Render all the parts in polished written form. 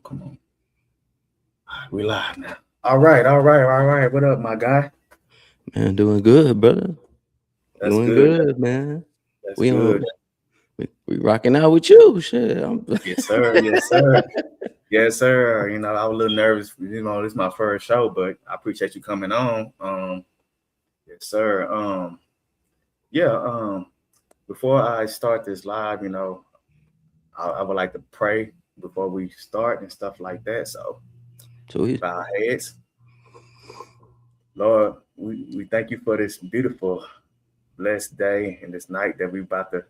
come on. We live now. All right. What up, my guy? Man, doing good, brother. That's Doing good. good, man. That's We good. we rocking out with you. Shit. Yes, sir. Yes, sir. Yes, sir. I was a little nervous. This is my first show, but I appreciate you coming on. Yes, sir. Yeah. Before I start this live, I would like to pray before we start and stuff like that. So Sweet. bow our heads. Lord, we thank you for this beautiful, blessed day and this night that we about to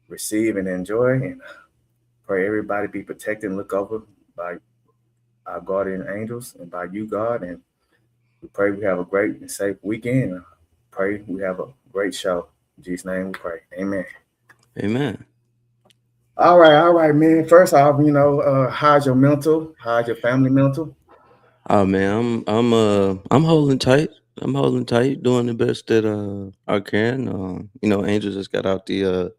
receive and enjoy. And pray everybody be protected and look over by our guardian angels and by you, God. And we pray we have a great and safe weekend. Pray we have a great show. In Jesus' name we pray. Amen. Amen. All right, man. First off, how's your mental? How's your family mental? Oh man, I'm holding tight. I'm holding tight, doing the best that I can. Angel just got out the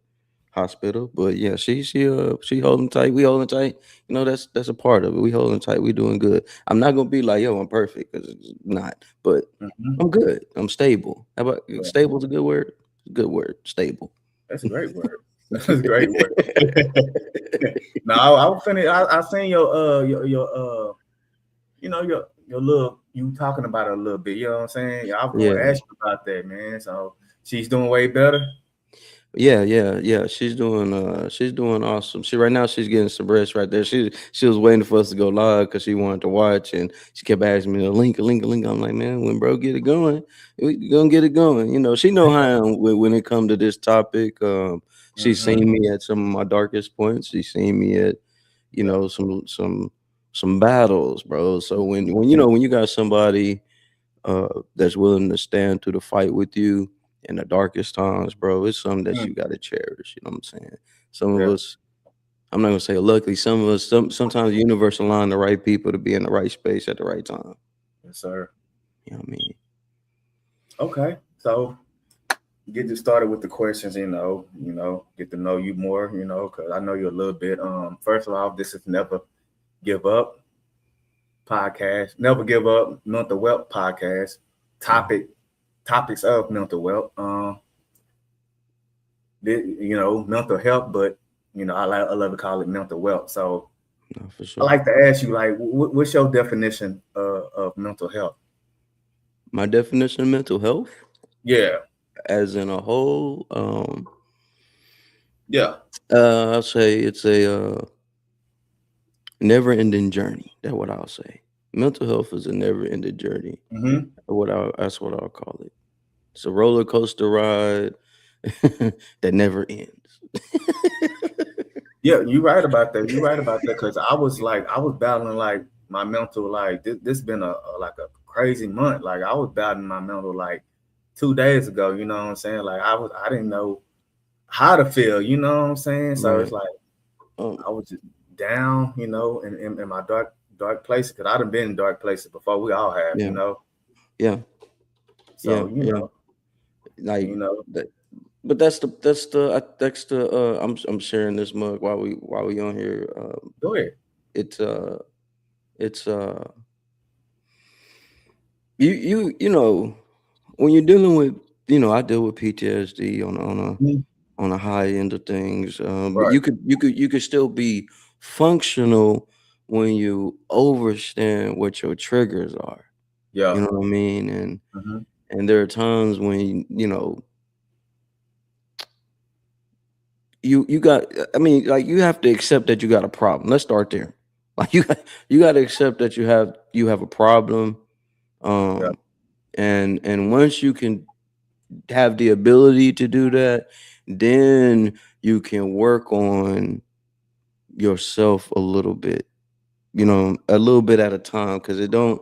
hospital, but yeah, she holding tight. We holding tight. That's a part of it. We holding tight. We doing good. I'm not gonna be like yo, I'm perfect because it's not, but Mm-hmm. I'm good. I'm stable. How about Yeah, stable is a good word? Good word. Stable. that's a great word. That's a great word. Now I was finna. I seen your your little you talking about it a little bit. You know what I'm saying? I was gonna Yeah. ask you about that, man. So she's doing way better. Yeah. She's doing awesome. Right now she's getting some rest right there. She was waiting for us to go live because she wanted to watch and she kept asking me a link. I'm like, man, when bro get it going, we gonna get it going. She know how I am when it come to this topic. She's Mm-hmm. seen me at some of my darkest points. She's seen me at, Yeah. some battles, bro. So when you got somebody that's willing to stand through the fight with you in the darkest times, bro. It's something that Mm. you gotta cherish. You know what I'm saying? Some of Yeah. us, I'm not gonna say luckily, some of us, sometimes the universe align the right people to be in the right space at the right time. Yes, sir. You know what I mean? Okay. So get you started with the questions. Get to know you more. Because I know you a little bit. First of all, this is never give up podcast. Never give up mental wealth podcast. Mhm. Topic topics of mental wealth. Mental health, but I love to call it mental wealth. So No, for I sure. like to ask you, like, what's your definition of mental health? My definition of mental health, Yeah, as in a whole, yeah. I'll say it's a never-ending journey. That's what I'll say. Mental health is a never-ending journey. Hmm. That's what I'll call it. It's a roller coaster ride that never ends. Yeah, you're right about that. You're right about that because I was battling like my mental like this been like a crazy month. Like I was battling my mental like 2 days ago. You know what I'm saying? Like I didn't know how to feel. You know what I'm saying? So it's Right. like Um, I was just down. In my dark places because I done been in dark places before. We all have. yeah, yeah, yeah, So yeah. Like you know, that, but that's the I'm sharing this mug while we on here. go ahead. It's it's you know when you're dealing with, I deal with PTSD Mhm. on a high end of things. But Right. you could still be functional when you understand what your triggers are. Yeah. You know what I mean? And Hmm. and there are times when you got. I mean, like you have to accept that you got a problem. Let's start there. Like you got to accept that you have a problem. Yeah. Um, and once you can have the ability to do that, then you can work on yourself a little bit, a little bit at a time, because it don't,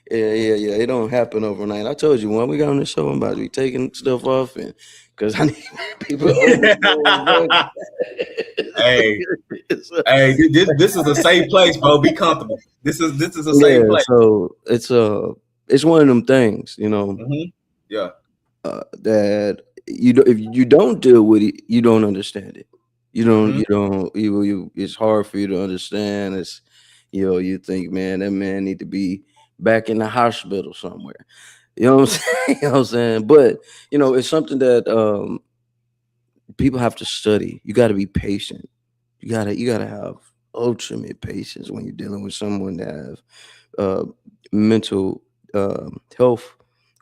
yeah, it don't happen overnight. I told you when we got on the show, I'm about to be taking stuff off, and because I need people to overflow, bro. Hey, hey, this is a safe place, bro. Be comfortable. This is a safe Yeah, place. so it's one of them things, Hmm. Yeah. that if you don't deal with it, you don't understand it. You don't Hmm. you don't you it's hard for you to understand. You think, man, that man need to be back in the hospital somewhere. You know what I'm saying? You know what I'm saying? But it's something that people have to study. You got to be patient. You gotta have ultimate patience when you're dealing with someone that have uh, mental health,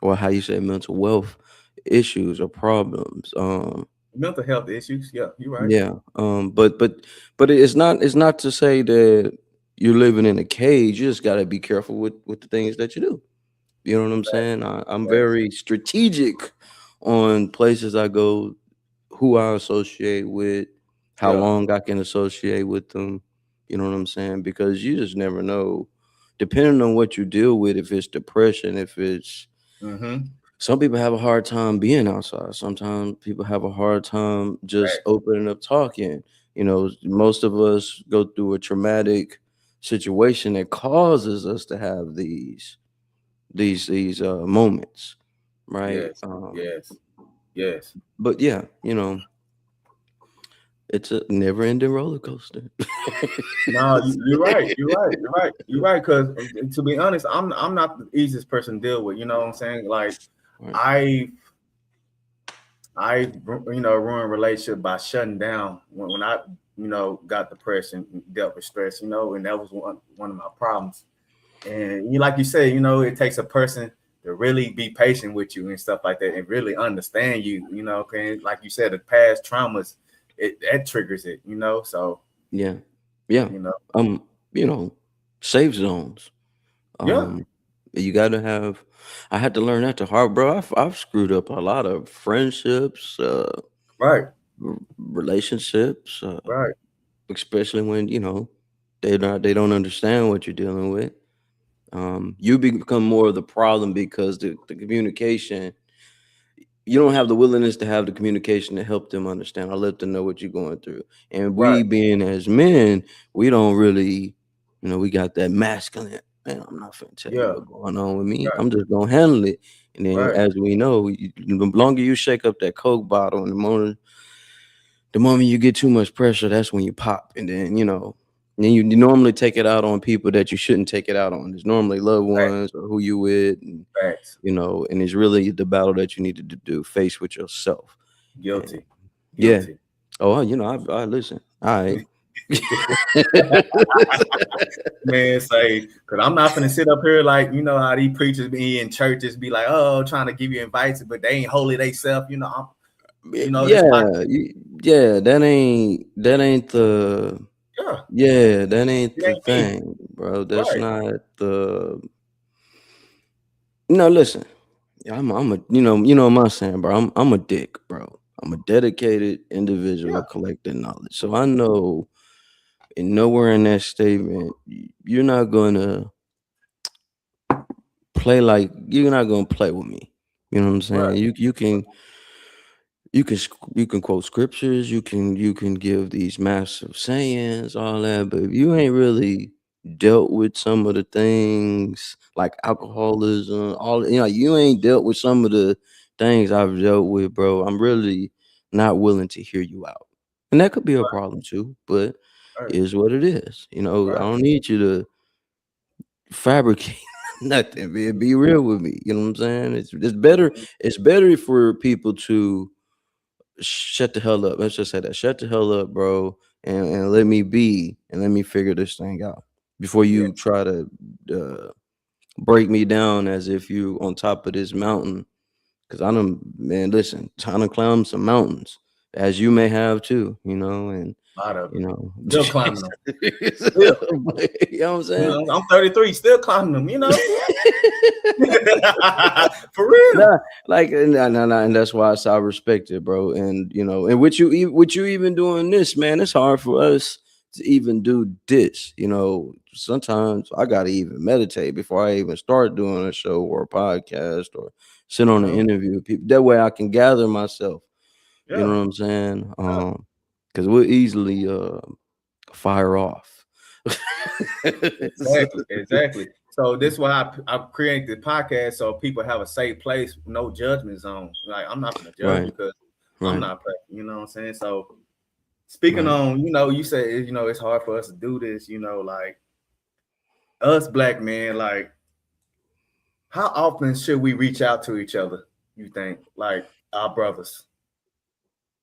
or how you say mental wealth issues or problems. Mental health issues. Yeah, you're right. Yeah. But it's not to say that you're living in a cage. You just gotta be careful with the things that you do. You know what I'm Facts, saying? I'm facts. very strategic on places I go, who I associate with, how Yeah. long I can associate with them. You know what I'm saying? Because you just never know, depending on what you deal with, if it's depression, if it's Mm-hmm. some people have a hard time being outside. Sometimes people have a hard time just Facts. opening up talking. Most of us go through a traumatic situation that causes us to have these moments, right? Yes. Yes. Yes. But yeah, it's a never ending roller coaster. No, you're right. You're right. You're right. You're right. Because to be honest, I'm not the easiest person to deal with. You know what I'm saying? Like Right. I ruined relationship by shutting down when I got depression, dealt with stress. And that was one of my problems. And like you said, it takes a person to really be patient with you and stuff like that, and really understand you. Okay, like you said, the past traumas, that triggers it. So Yeah. Yeah. you know, Um, safe zones. yeah, Um, you gotta have. I had to learn that to hard, bro. I've screwed up a lot of friendships, right, relationships, right, especially when they don't understand what you're dealing with. You become more of the problem because the communication, you don't have the willingness to have the communication to help them understand or let them know what you're going through. And we right, being as men, we don't really, we got that masculine. Man, I'm not gonna tell you yeah, what's going on with me. right, I'm just gonna handle it. And then, right, as we know, the longer you shake up that Coke bottle, and the moment you get too much pressure, that's when you pop. And then you normally take it out on people that you shouldn't take it out on. It's normally loved right, ones or who you with, and facts, and it's really the battle that you need to do, face with yourself. And guilty, yeah. guilty. Oh, I listen. All right. Man, say, because I'm not gonna sit up here like how these preachers be in churches be like, oh, trying to give you invites, but they ain't holy they self. This podcast. Yeah, yeah, that ain't the Yeah, yeah, that ain't it the ain't me. thing, bro. That's Right, not the no. Listen, I'm a my saying, bro. I'm a dick, bro. I'm a dedicated individual yeah, collecting knowledge. So I know, and nowhere in that statement, you're not gonna you're not gonna play with me. You know what I'm right, saying? You can quote scriptures, you can give these massive sayings, all that, but if you ain't really dealt with some of the things like alcoholism, all you ain't dealt with some of the things I've dealt with, bro. I'm really not willing to hear you out. And that could be a problem too, but right, it is what it is. I right. don't need you to fabricate nothing, man. Be real with me. You know what I'm saying? It's better. Mhm. It's better for people to shut the hell up. Let's just say that. Shut the hell up, bro, and let me be, and let me figure this thing out before Yeah, you try to break me down as if you on top of this mountain. Cause I don't, man. Listen, trying to climb some mountains, as you may have too. And a lot of you them. know, Still climbing them. you Still, know what I'm saying? I'm 33, still climbing them. For real. Nah, like no, and that's why I respect it, bro. And and with you even doing this, man, it's hard for us to even do this. Sometimes I gotta even meditate before I even start doing a show or a podcast or sit on an Uh-huh. interview with people. That way I can gather myself. You know Yeah, what I'm saying? yeah. Because we'll easily fire off. Exactly, exactly. So this is why I created the podcast so people have a safe place, no judgment zone. Like I'm not gonna judge you Right, because I'm right, not perfect. You know what I'm saying? So speaking right. on, you said it's hard for us to do this. Like us black men, like, how often should we reach out to each other? You think, like our brothers?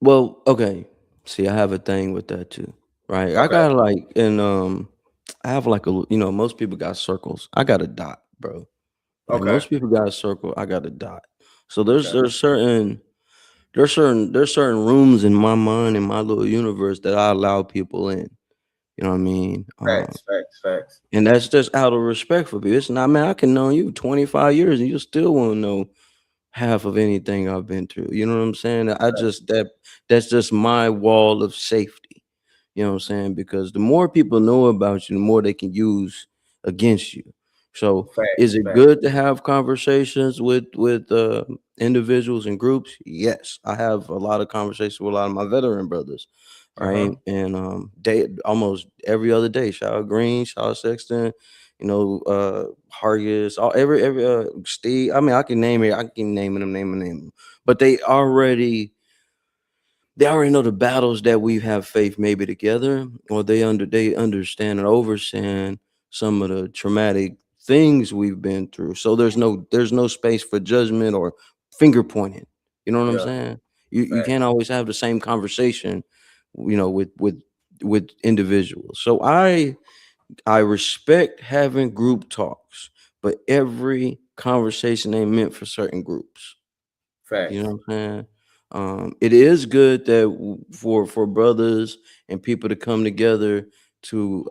Well, okay. See, I have a thing with that too, right? I Okay, got like, and I have like most people got circles. I got a dot, bro. Like okay, most people got a circle, I got a dot. So okay. there's certain rooms in my mind, in my little universe, that I allow people in. You know what I mean? Facts, facts, facts. And that's just out of respect for people. It's not, man. I can know you 25 years, and you still won't know half of anything I've been through. You know what I'm saying? That's just my wall of safety. You know what I'm saying? Because the more people know about you, the more they can use against you. So, is Facts, it facts. good to have conversations with individuals and groups? Yes, I have a lot of conversations with a lot of my veteran brothers, Uh-huh. right? And day almost every other day. Shout out Green, shout out Sexton, Hargis, all every Steve. I mean, I can name it. I can name them. But they already know the battles that we have faith maybe together, or they understand and overstand some of the traumatic things we've been through. So there's no space for judgment or finger pointing. You know what I'm Yeah, saying? You can't facts. always have the same conversation, with individuals. So I respect having group talks, but every conversation ain't meant for certain groups. You know Facts. what I'm saying? It is good that for brothers and people to come together to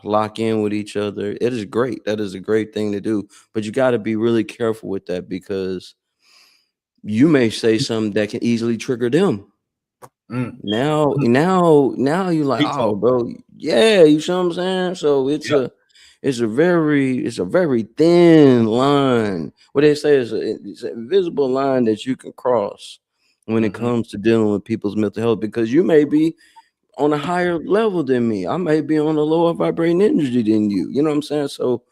lock in with each other. It is great. That is a great thing to do. But you got to be really careful with that, because you may say something that can easily trigger them. Mm. Now you like, He oh, told. bro, yeah, you see what I'm saying? So Yep. it's a very thin line. What they say is it's an invisible line that you can cross when it Mm-hmm. comes to dealing with people's mental health, because you may be on a higher level than me. I may be on a lower vibrating energy than you. You know what I'm saying? So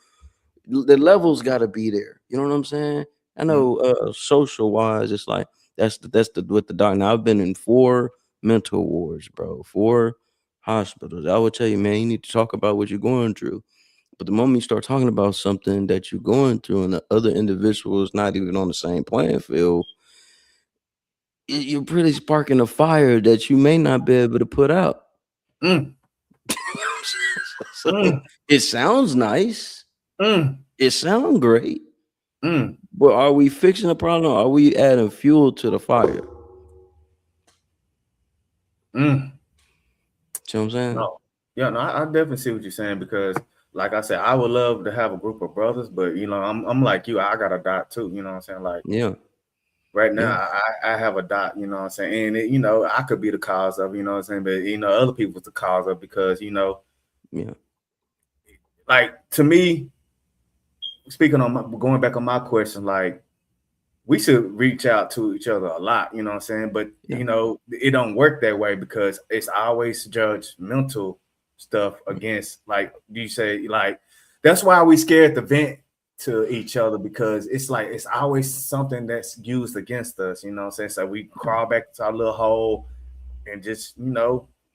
the levels got to be there. You know what I'm saying? I Mm. know social wise, it's like that's the with the doc. Now I've been in 4 mental wards, bro, 4 hospitals. I would tell you, man, you need to talk about what you're going through. But the moment you start talking about something that you're going through and the other individual is not even on the same playing field, you're pretty sparking a fire that you may not be able to put out. Mm. So Mm. it sounds nice. Mm. It sounds great. Mm. But are we fixing the problem, or are we adding fuel to the fire? Mm. See what I'm saying? No. Yeah, no, I definitely see what you're saying because like I said, I would love to have a group of brothers, but I'm like you, I got a dot too, you know what I'm saying? Like Yeah, right now yeah, I have a dot, you know what I'm saying? And I could be the cause of, you know what I'm saying, but other people's the cause of because, yeah, like to me, speaking on going back on my question, like we should reach out to each other a lot, you know what I'm saying? But yeah, it don't work that way because it's always judgmental stuff against like you say, like that's why we scared to vent to each other because it's like it's always something that's used against us, you know what I'm saying? So we crawl back to our little hole and just,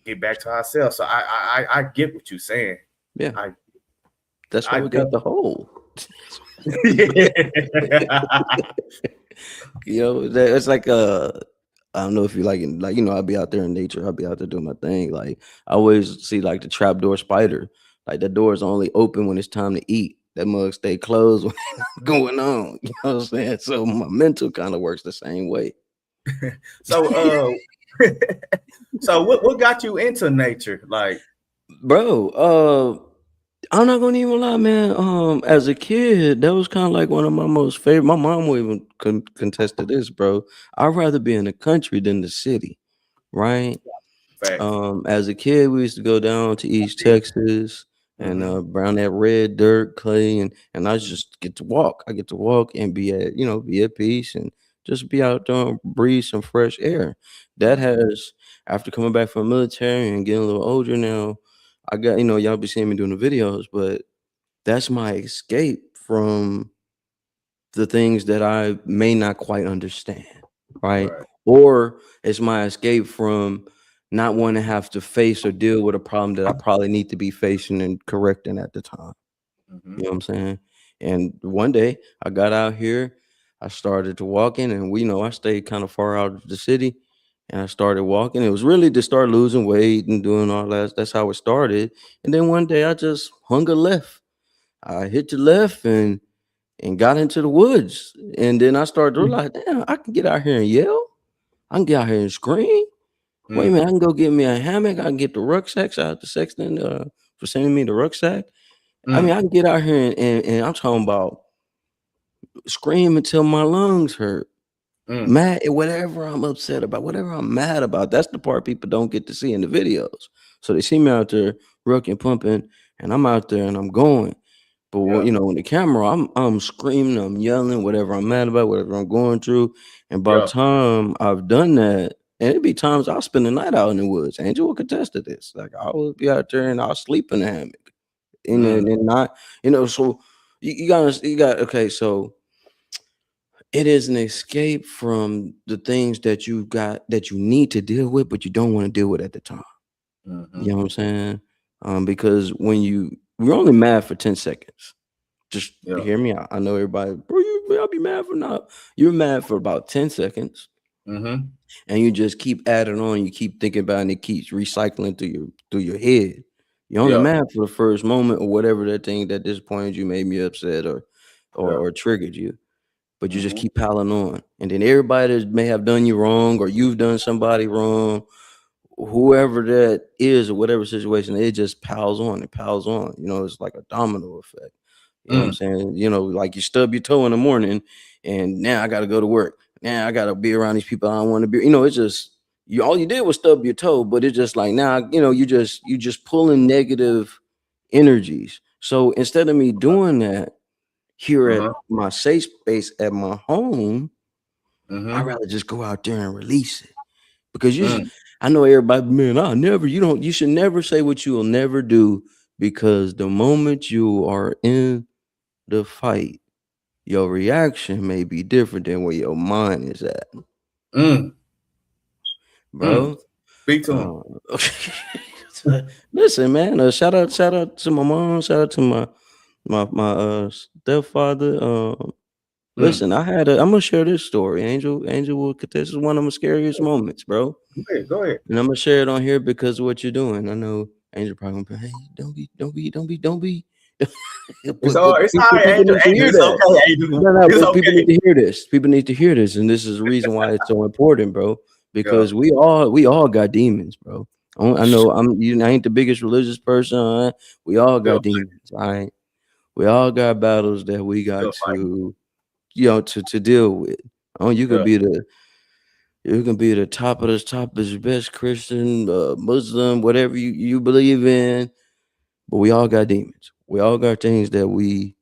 get back to ourselves. So I get what you're saying. yeah. I That's why I we got the definitely hole. yeah. It's like I don't know if you like I'll be out there in nature, I'll be out there doing my thing. Like I always see like the trapdoor spider. Like the door is only open when it's time to eat. That mug stay closed when going on. You know what I'm saying? So my mental kind of works the same way. So so what got you into nature? Like, Bro, I'm not gonna even lie, man. As a kid, that was kind of like one of my most favorite. My mom will even contest to this, bro. I'd rather be in the country than the city, right? facts. As a kid, we used to go down to East Texas and Mm-hmm. around that red dirt, clay, and I just get to walk. I get to walk and be at peace and just be out there and breathe some fresh air. That Mm-hmm. has, after coming back from the military and getting a little older now, I got, y'all be seeing me doing the videos, but that's my escape from the things that I may not quite understand, right? Right. Or it's my escape from not wanting to have to face or deal with a problem that I probably need to be facing and correcting at the time. Mm-hmm. You know what I'm saying? And one day I got out here, I started to walking, and I stayed kind of far out of the city, and I started walking. It was really to start losing weight and doing all that. That's how it started. And then one day I just hung a left. I hit the left and got into the woods. And then I started to realize, damn, I can get out here and yell. I can get out here and scream. Wait a Mm. minute, I can go get me a hammock. I can get the rucksack. Shout out to Sexton for sending me the rucksack. I mean, Mm. I can get out here and I'm talking about scream until my lungs hurt. Mm. Mad at whatever I'm upset about, whatever I'm mad about. That's the part people don't get to see in the videos. So they see me out there rucking, pumping, and I'm out there and I'm going. But when, Yeah. when the camera, I'm screaming, I'm yelling, whatever I'm mad about, whatever I'm going through. And by the Yeah. time I've done that, and it'd be times I'll spend the night out in the woods. Angel will contest to this. Like I would be out there and I'll sleep in the hammock. Mm. And not, so you got okay, so it is an escape from the things that you got that you need to deal with, but you don't want to deal with at the time. Mm-hmm. You know what I'm saying? Because we're only mad for 10 seconds. Just Yeah. hear me out. I know everybody, bro, I'll be mad for not. You're mad for about 10 seconds, Mm-hmm. and you just keep adding on, you keep thinking about it, and it keeps recycling through your head. You're only Yeah. mad for the first moment or whatever that thing that disappointed you, made me upset or or, Yeah. or triggered you. But you just Mm-hmm. keep piling on. And then everybody that may have done you wrong or you've done somebody wrong, whoever that is or whatever situation, it just piles on. It piles on. It's like a domino effect. You know what I'm Mm. saying? Like you stub your toe in the morning and now I got to go to work. Now I got to be around these people I don't want to be. It's just all you did was stub your toe, but it's just like now, you just pulling negative energies. So instead of me doing that here at Uh-huh. my safe space at my home, I'd Mm-hmm. rather just go out there and release it. Because Mm. I know everybody, man, you should never say what you will never do because the moment you are in the fight, your reaction may be different than where your mind is at, Mm. Mm. bro. Speak to him. Uh, listen, man. Shout out to my mom. Shout out to my stepfather. Mm. Listen, I'm gonna share this story. Angel will this is one of my scariest moments, bro. Go ahead. Go ahead. And I'm gonna share it on here because of what you're doing. I know Angel probably gonna be, hey, don't be. It's but all. but It's all people, right, people Angel. need to Angel. hear It's that. okay, Angel. No, It's but people okay. need to hear this. People need to hear this, and this is the reason why it's so important, bro. Yeah. Because we all got demons, bro. I know I ain't the biggest religious person. All right? We all Still, got demons. All right, we all got battles that we got still fighting. to deal with. Oh, Yeah. you can be the top of the best Christian, Muslim, whatever you believe in, but we all got demons. We all got things that we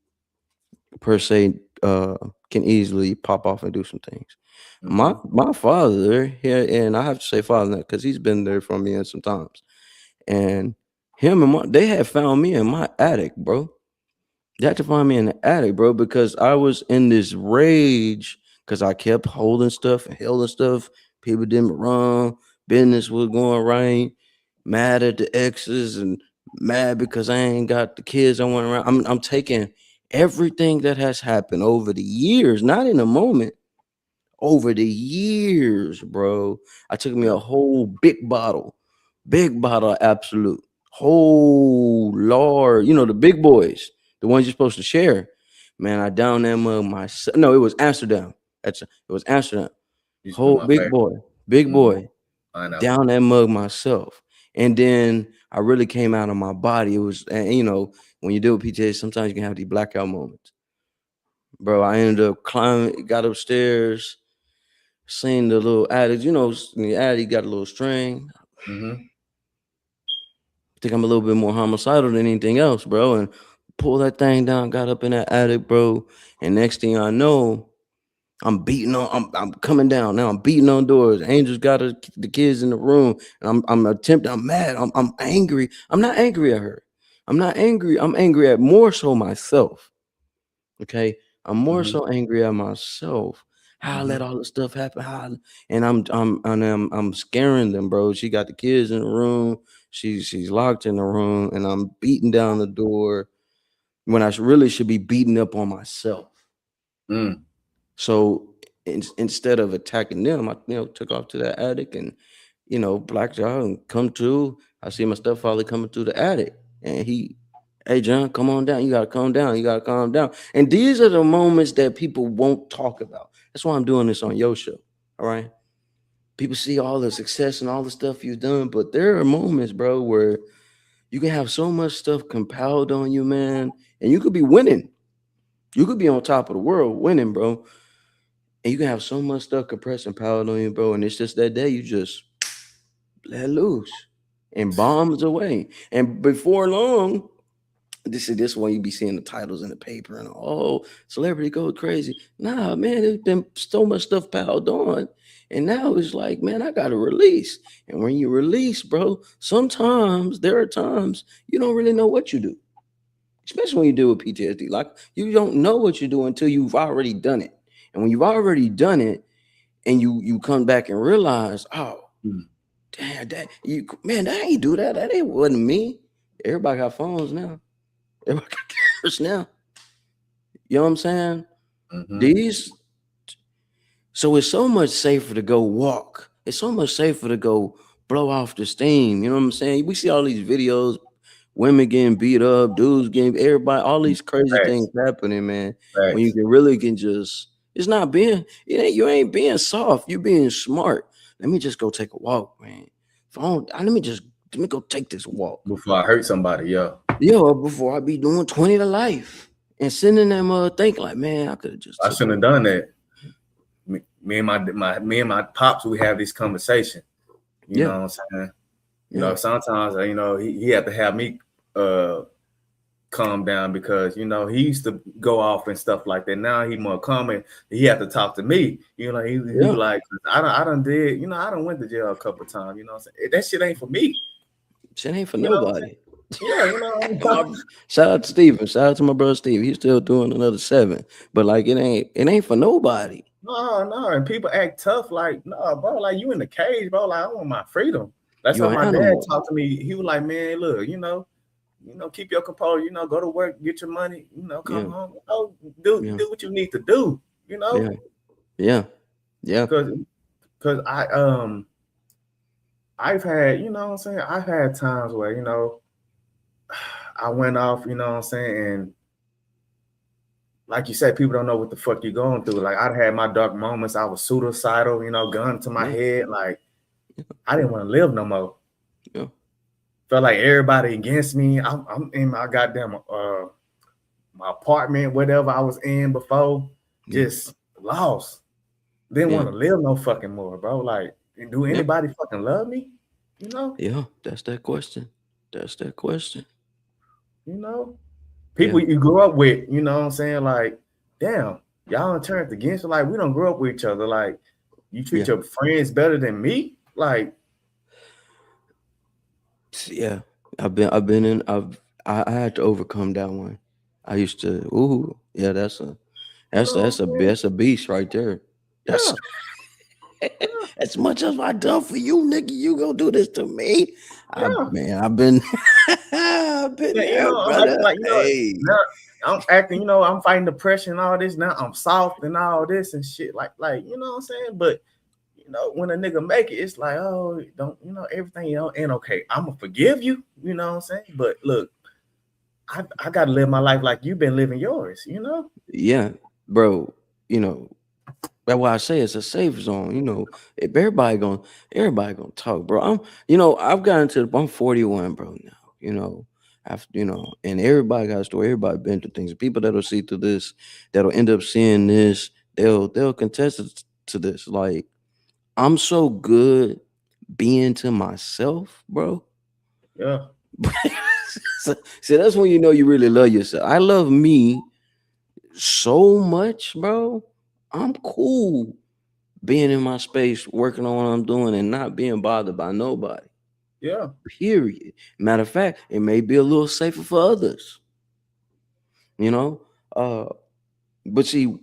per se can easily pop off and do some things. My Mm-hmm. my father here, and I have to say father because he's been there for me in some times, and they had found me in my attic, bro. They had to find me in the attic, bro, because I was in this rage because I kept holding stuff and holding stuff. People did me wrong. Business was going right. Mad at the exes and mad because I ain't got the kids I want around. I'm taking everything that has happened over the years, not in a moment, over the years, bro. I took me Yeah. a whole big bottle of Absolute, whole Lord, the big boys, the ones you're supposed to share. Man, I down that mug myself. No, it was Amsterdam. It was Amsterdam. Used to be Whole my favorite. big Mm. boy, Pineapple. down that mug myself. And then I really came out of my body. It was, and when you deal with PTA, sometimes you can have these blackout moments. Bro, I ended up climbing, got upstairs, seen the little attic. In the attic got a little string. Mm-hmm. I think I'm a little bit more homicidal than anything else, bro. And pull that thing down, got up in that attic, bro. And next thing I know, I'm coming down now. I'm beating on doors. Angel's got the kids in the room, and I'm mad. I'm angry. I'm not angry at her. I'm not angry. I'm angry at more so myself. Okay, I'm more Mm-hmm. so angry at myself. How I Mm-hmm. let all this stuff happen. And I'm scaring them, bro. She got the kids in the room. She's locked in the room, and I'm beating down the door. when I really should be beating up on myself. Mm. So instead of attacking them, I took off to that attic and blacked out and come to. I see my stepfather coming through the attic, and hey John, come on down. You gotta calm down. You gotta calm down. And these are the moments that people won't talk about. That's why I'm doing this on your show. All right. People see all the success and all the stuff you've done, but there are moments, bro, where you can have so much stuff compiled on you, man, and you could be winning. You could be on top of the world winning, bro. And you can have so much stuff compressed and piled on you, bro. And it's just that day you just let loose and bombs away. And before long, this one you be seeing the titles in the paper and celebrity goes crazy. Nah, man, there's been so much stuff piled on. And now it's like, man, I gotta release. And when you release, bro, sometimes there are times you don't really know what you do. Especially when you deal with PTSD. Like you don't know what you do until you've already done it. And when you've already done it and you come back and realize, oh, Mm. damn, that ain't do that. That ain't wasn't me. Everybody got phones now. Everybody got cameras now. You know what I'm saying? Mm-hmm. These So it's so much safer to go walk. It's so much safer to go blow off the steam. You know what I'm saying? We see all these videos, women getting beat up, dudes getting everybody, all these crazy things Facts. happening, man. When you Facts. can just, it's not being, you ain't being soft, you being smart. Let me just go take a walk, man. If I don't, let me go take this walk. Before I hurt somebody, yeah. Yo, before I be doing 20 to life and sending them think like, man, I could have just I took a shouldn't have done that. Me and my pops, we have this conversation. You yeah, know what I'm saying? yeah, Sometimes he had to have me calm down because he used to go off and stuff like that. Now he more calm and he had to talk to me. He yeah. like, I done did, I done went to jail a couple of times. You know what I'm saying? That shit ain't for me. Shit ain't for You know what I'm saying? nobody. Yeah. Shout out to Steven. Shout out to my brother Steve. He's still doing another 7. But like it ain't for nobody. No, and people act tough like, no, bro, like you in the cage, bro. Like I want my freedom. That's You why an my dad animal. talked to me. He was like, man, look, keep your composure. Go to work, get your money. Come Yeah, home. Do yeah, what you need to do. yeah, yeah, yeah, Cause I've had, what I'm saying, I've had times where I went off, what I'm saying, and like you said, people don't know what the fuck you're going through. Like I had my dark moments. I was suicidal, gun to my yeah, head. Like I didn't want to live no more. yeah, Felt like everybody against me. I'm in my goddamn my apartment, whatever I was in before, yeah, just lost. Didn't yeah, want to live no fucking more, bro. Like, do yeah, anybody fucking love me? You know, yeah. That's that question. That's that question. you know, Yeah, people you grew up with. You know what I'm saying? Like, damn, y'all done turned against you. Like, we don't grow up with each other. Like, you treat yeah, your friends better than me. Like, yeah. I've been in. I had to overcome that one. I used to. Ooh, yeah. That's a you that's know what I'm that's a saying? that's a beast right there. That's Yeah, yeah, as much as I done for you, nigga. You gonna do this to me? yeah. I've been I've been Yeah, there, I'm acting brother. like, Hey, now I'm acting, I'm fighting depression and all this. Now I'm soft and all this and shit. Like, you know what I'm saying? But when a nigga make it, it's like, oh, don't, everything, ain't okay. I'ma forgive you, you know what I'm saying? But look, I gotta live my life like you've been living yours. yeah, bro. You know that's why I say it's a safe zone. If everybody gonna talk, bro. I've gotten to. I'm 41, bro. Now, after and everybody got a story. Everybody been through things. People that'll see through this, that'll end up seeing this, they'll contest to this. Like I'm so good being to myself, bro. Yeah, See, that's when you know you really love yourself. I love me so much, bro. I'm cool being in my space, working on what I'm doing, and not being bothered by nobody. yeah, Period. Matter of fact, it may be a little safer for others. You know, uh, but see,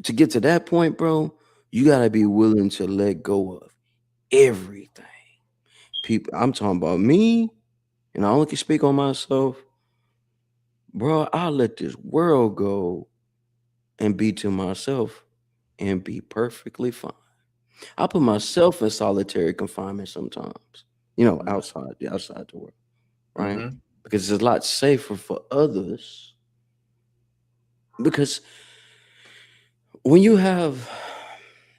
to get to that point, bro, you gotta be willing to let go of everything. People, I'm talking about me, and I only can speak on myself. bro, I'll let this world go and be to myself and be perfectly fine. I put myself in solitary confinement sometimes, outside the world, right? Mm-hmm. Because it's a lot safer for others. Because when you have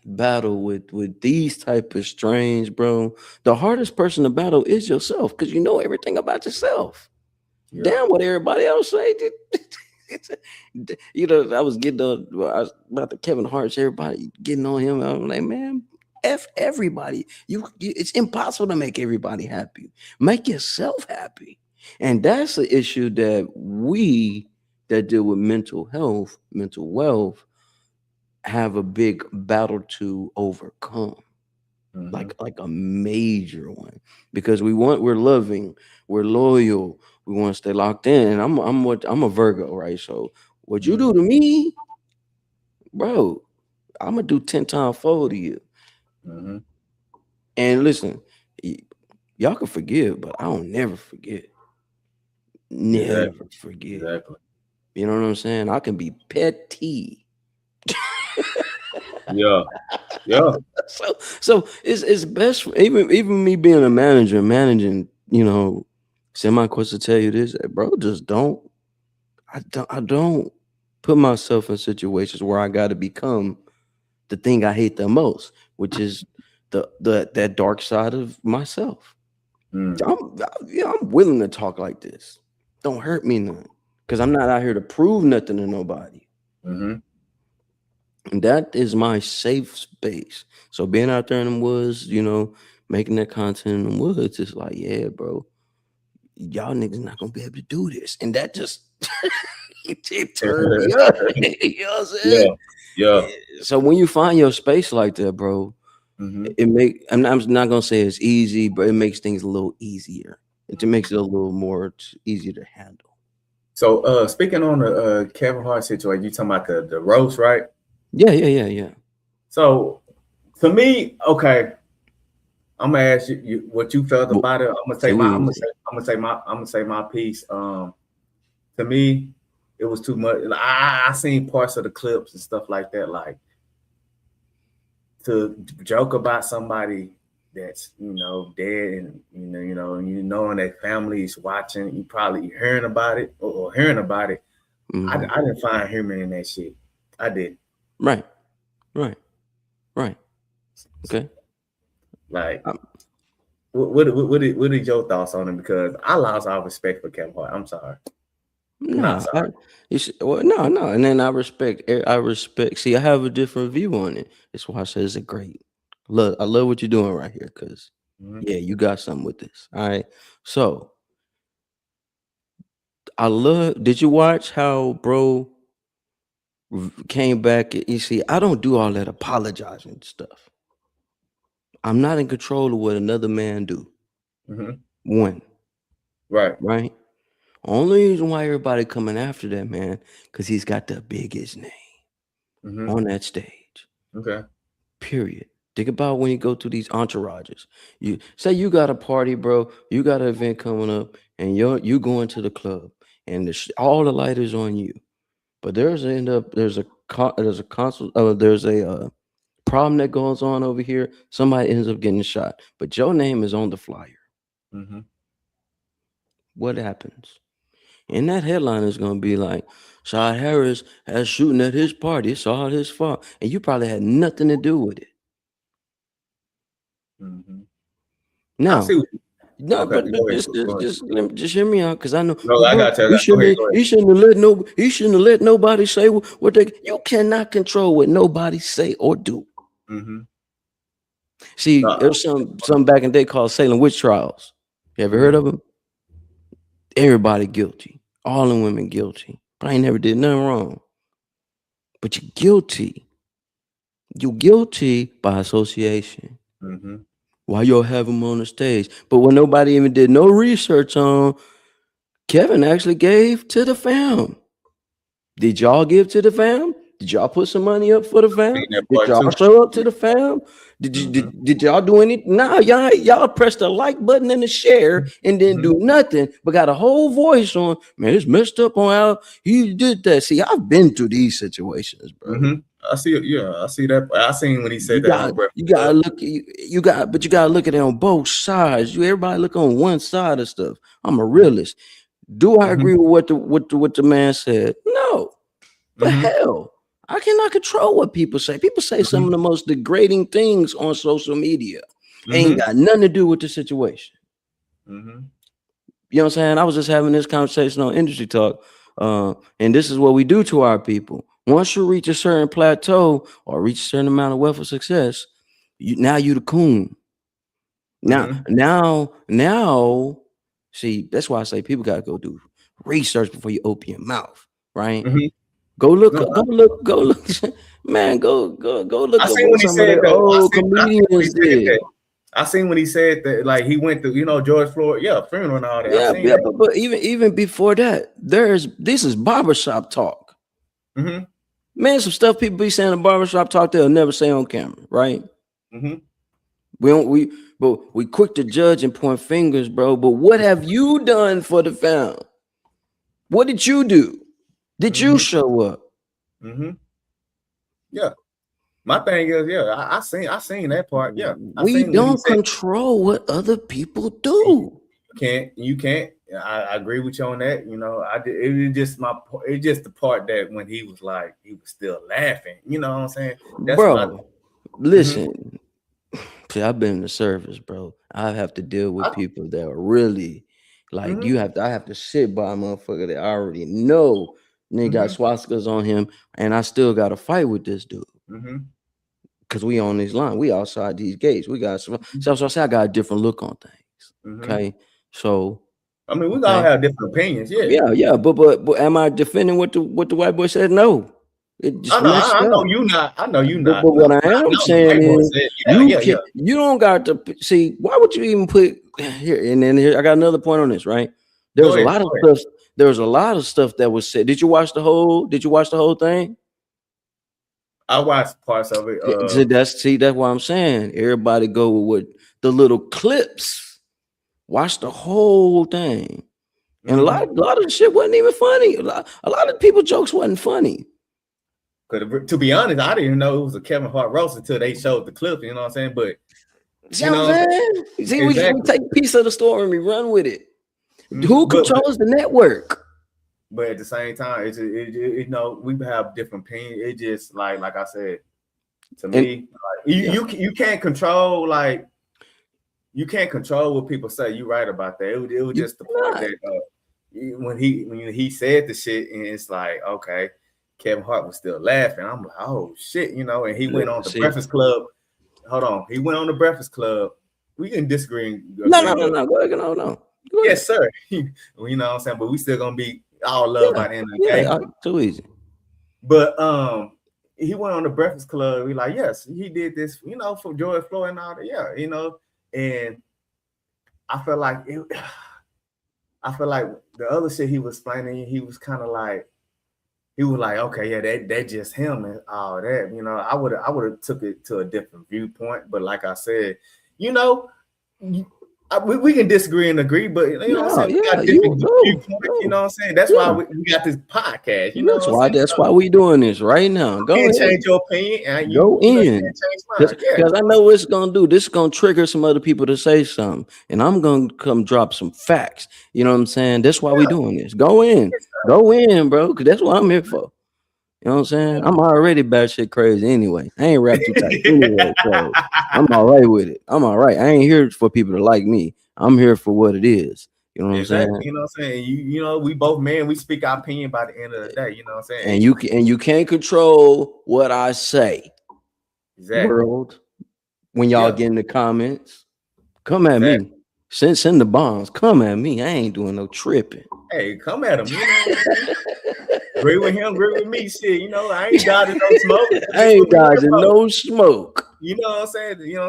battle with these type of strains, bro, the hardest person to battle is yourself because you know everything about yourself. Yeah. Damn what everybody else say. I was getting on I was about the Kevin Hart's, everybody getting on him. I'm like, man, F everybody. It's impossible to make everybody happy. Make yourself happy. And that's the issue that we that deal with mental health, mental wealth, have a big battle to overcome. Mm-hmm. Like a major one. Because we're loving, we're loyal, we want to stay locked in. And I'm a Virgo, right? So what you Mm-hmm. do to me, bro, I'm gonna do 10 times fold to you. Mm-hmm. And listen, y- y'all can forgive, but I don't never forget. Never Exactly. forget. Exactly. You know what I'm saying? I can be petty. Yeah. Yeah. So it's best even me being a manager, managing, semi quest to tell you this, bro, just I don't put myself in situations where I gotta become the thing I hate the most, which is the that dark side of myself. Mm. I'm willing to talk like this. Don't hurt me none. Cause I'm not out here to prove nothing to nobody. Mm-hmm. And that is my safe space. So being out there in the woods, making that content in the woods, it's like, yeah, bro, y'all niggas not gonna be able to do this. And that just it turned me up. You know what I'm saying? Yeah. Yeah. So when you find your space like that, bro, Mm-hmm. I'm not gonna say it's easy, but it makes things a little easier. It just makes it a little more easier to handle. So speaking on the Kevin Hart situation, you talking about the roast, right? Yeah, yeah, yeah, yeah. So to me, okay, I'm gonna ask you what you felt Well, about it. too easy. I'm gonna say my piece. To me, it was too much. I seen parts of the clips and stuff like that. Like to joke about somebody that's dead, and and you knowing that family is watching, you probably hearing about it or hearing about it. Hmm. I didn't find humor in that shit. I did. Right, right, right. Okay. Like, Um, what is your thoughts on it? Because I lost all respect for Kevin Hart. I'm sorry. I'm not nah, sorry. well, no, no, and then I respect. See, I have a different view on it. That's why I say it's a great. Look, I love what you're doing right here, cause Mm-hmm. yeah, you got something with this. All right, so I love. Did you watch how bro came back? You see, I don't do all that apologizing stuff. I'm not in control of what another man do. Mm-hmm. One, Right. right? Only reason why everybody coming after that man, cause he's got the biggest name Mm-hmm. on that stage. Okay. Period. Think about when you go through these entourages. You say you got a party, bro. You got an event coming up, and you going to the club, and all the light is on you. But there's a consult there's a problem that goes on over here. Somebody ends up getting shot, but your name is on the flyer. Mm-hmm. What happens? And that headline is going to be like, Shad Harris has shooting at his party. It's all his fault, and you probably had nothing to do with it. Mm-hmm. I Now, see. no, Okay. but Go ahead. Go ahead. let me just hear me out, because I know, No, well, I bro, got you. Go ahead. Go ahead. he shouldn't have let nobody say what they. You cannot control what nobody say or do. Mm-hmm. See, No. there's some back in the day called Salem witch trials. You ever heard Mm-hmm. of them? Everybody guilty, all the women guilty. But I ain't never did nothing wrong. But you're guilty. You're guilty by association. Mm-hmm. Why y'all have him on the stage? But when nobody even did no research on, Kevin actually gave to the fam. Did y'all give to the fam? Did y'all put some money up for the fam? Seen that Did part y'all too. show up to the fam? Did you Mm-hmm. did y'all do anything? Nah, y'all press the like button and the share and then Mm-hmm. do nothing, but got a whole voice on. Man, it's messed up on how he did that. See, I've been through these situations, bro. Mm-hmm. I see it. Yeah, I see that. I seen when he said You that on got Breakfast you gotta Club. look but you gotta look at it on both sides. Everybody look on one side of stuff. I'm a realist. Do I Mm-hmm. agree with what the man said? No. But Mm-hmm. hell, I cannot control what people say. People say some of the most degrading things on social media. Ain't Mm-hmm. got nothing to do with the situation. Mm-hmm. You know what I'm saying? I was just having this conversation on Industry Talk. And this is what we do to our people. Once you reach a certain plateau or reach a certain amount of wealth or success, now you the coon. Mm-hmm. Now, see, that's why I say people gotta go do research before you open your mouth, right? Mm-hmm. Go look, No, go look, man. Go look I up seen what when he some of said the though. old I seen when he comedians said did. that. I seen when he said that, like he went to, George Floyd, funeral and all that. I Yeah, seen yeah, that. but even before that, this is barbershop talk. Mm-hmm. Man, some stuff people be saying in barbershop talk they'll never say on camera, right? Mm-hmm. We don't but we quick to judge and point fingers, bro. But what have you done for the fam? What did you do? Did you Mm-hmm. show up? Mm-hmm. Yeah. My thing is, I seen that part. Yeah. I We seen when he don't said control what other people do. you can't. I agree with you on that. I did, it was just it's just the part that when he was like he was still laughing. You know what I'm saying? That's my. Bro, Mm-hmm. listen. See, I've been in the service, bro. I have to deal with people that are really like Mm-hmm. I have to sit by a motherfucker that I already know nigga got Mm-hmm. swastikas on him, and I still gotta fight with this dude. Mm-hmm. Cause we on this line, we outside these gates. We got so I say I got a different look on things. Mm-hmm. Okay. So I mean, we all okay. have different opinions. Yeah. Yeah, but am I defending what the white boy said? No. It just I know. messed I know up. you not. I know you But, not. but No, what I I am know the saying white boy is said, you can you don't got to see why would you even put here and then here I got another point on this, right? There Go was a ahead. lot of Go ahead. stuff. There was a lot of stuff that was said. Did you watch the whole thing? I watched parts of it. That's what I'm saying. Everybody go with what the little clips. Watch the whole thing. And a Mm-hmm. lot of the shit wasn't even funny. A lot of people jokes wasn't funny. To be honest, I didn't even know it was a Kevin Hart roast until they showed the clip. You know what I'm saying? But See you what I'm know, saying? See, we exactly. take a piece of the story and we run with it. Mm-hmm. Who controls the network? But at the same time, we have different opinions. It just like I said, to And me, like, yeah, you can't control you can't control what people say. You're right about that. It was you just the part cannot. that when he said the shit, and it's like, okay, Kevin Hart was still laughing. I'm like, oh shit, and he went on the See, Breakfast Club. Hold on, he went on the Breakfast Club. We can disagree and no, agree, but no. Go ahead, no. Go ahead. yes, sir. Well, you know what I'm saying? But we still gonna be all love Yeah, by the end of the day. too easy. But he went on the Breakfast Club. We like, yes, he did this, for George Floyd and all that. Yeah, and I felt like I feel like the other shit he was explaining, he was kind of like, okay, yeah, that just him and all that. I would have took it to a different viewpoint. But like I said, you know, we can disagree and agree, but you know what I'm No, saying? We yeah, got you different viewpoints, you know go. what I'm saying? That's why Yeah, we got this podcast, you know what I'm saying? that's So why we doing this right now. you Go can't ahead. change your opinion, and Go you can't in. change mine. Yeah, Because I know what it's gonna do. This is gonna trigger some other people to say something. And I'm gonna come drop some facts. You know what I'm saying? That's why we yeah, doing this. Go in. Go in, bro. Cause that's what I'm here for. You know what I'm saying? I'm already batshit crazy anyway. I ain't rap too tight anyway. So I'm all right with it. I'm all right. I ain't here for people to like me. I'm here for what it is. You know what I'm exactly. saying? You know what I'm saying? We both men, we speak our opinion by the end of the day, you know what I'm saying? And you can't control what I say. Exactly. World. When y'all Yeah, get in the comments, come at exactly. me. Send the bombs. Come at me. I ain't doing no tripping. Hey, come at him, you know what I'm saying? Agree with him, agree with me. Shit, I ain't dodging no smoke. I This ain't what we here dodging for. no smoke. You know what I'm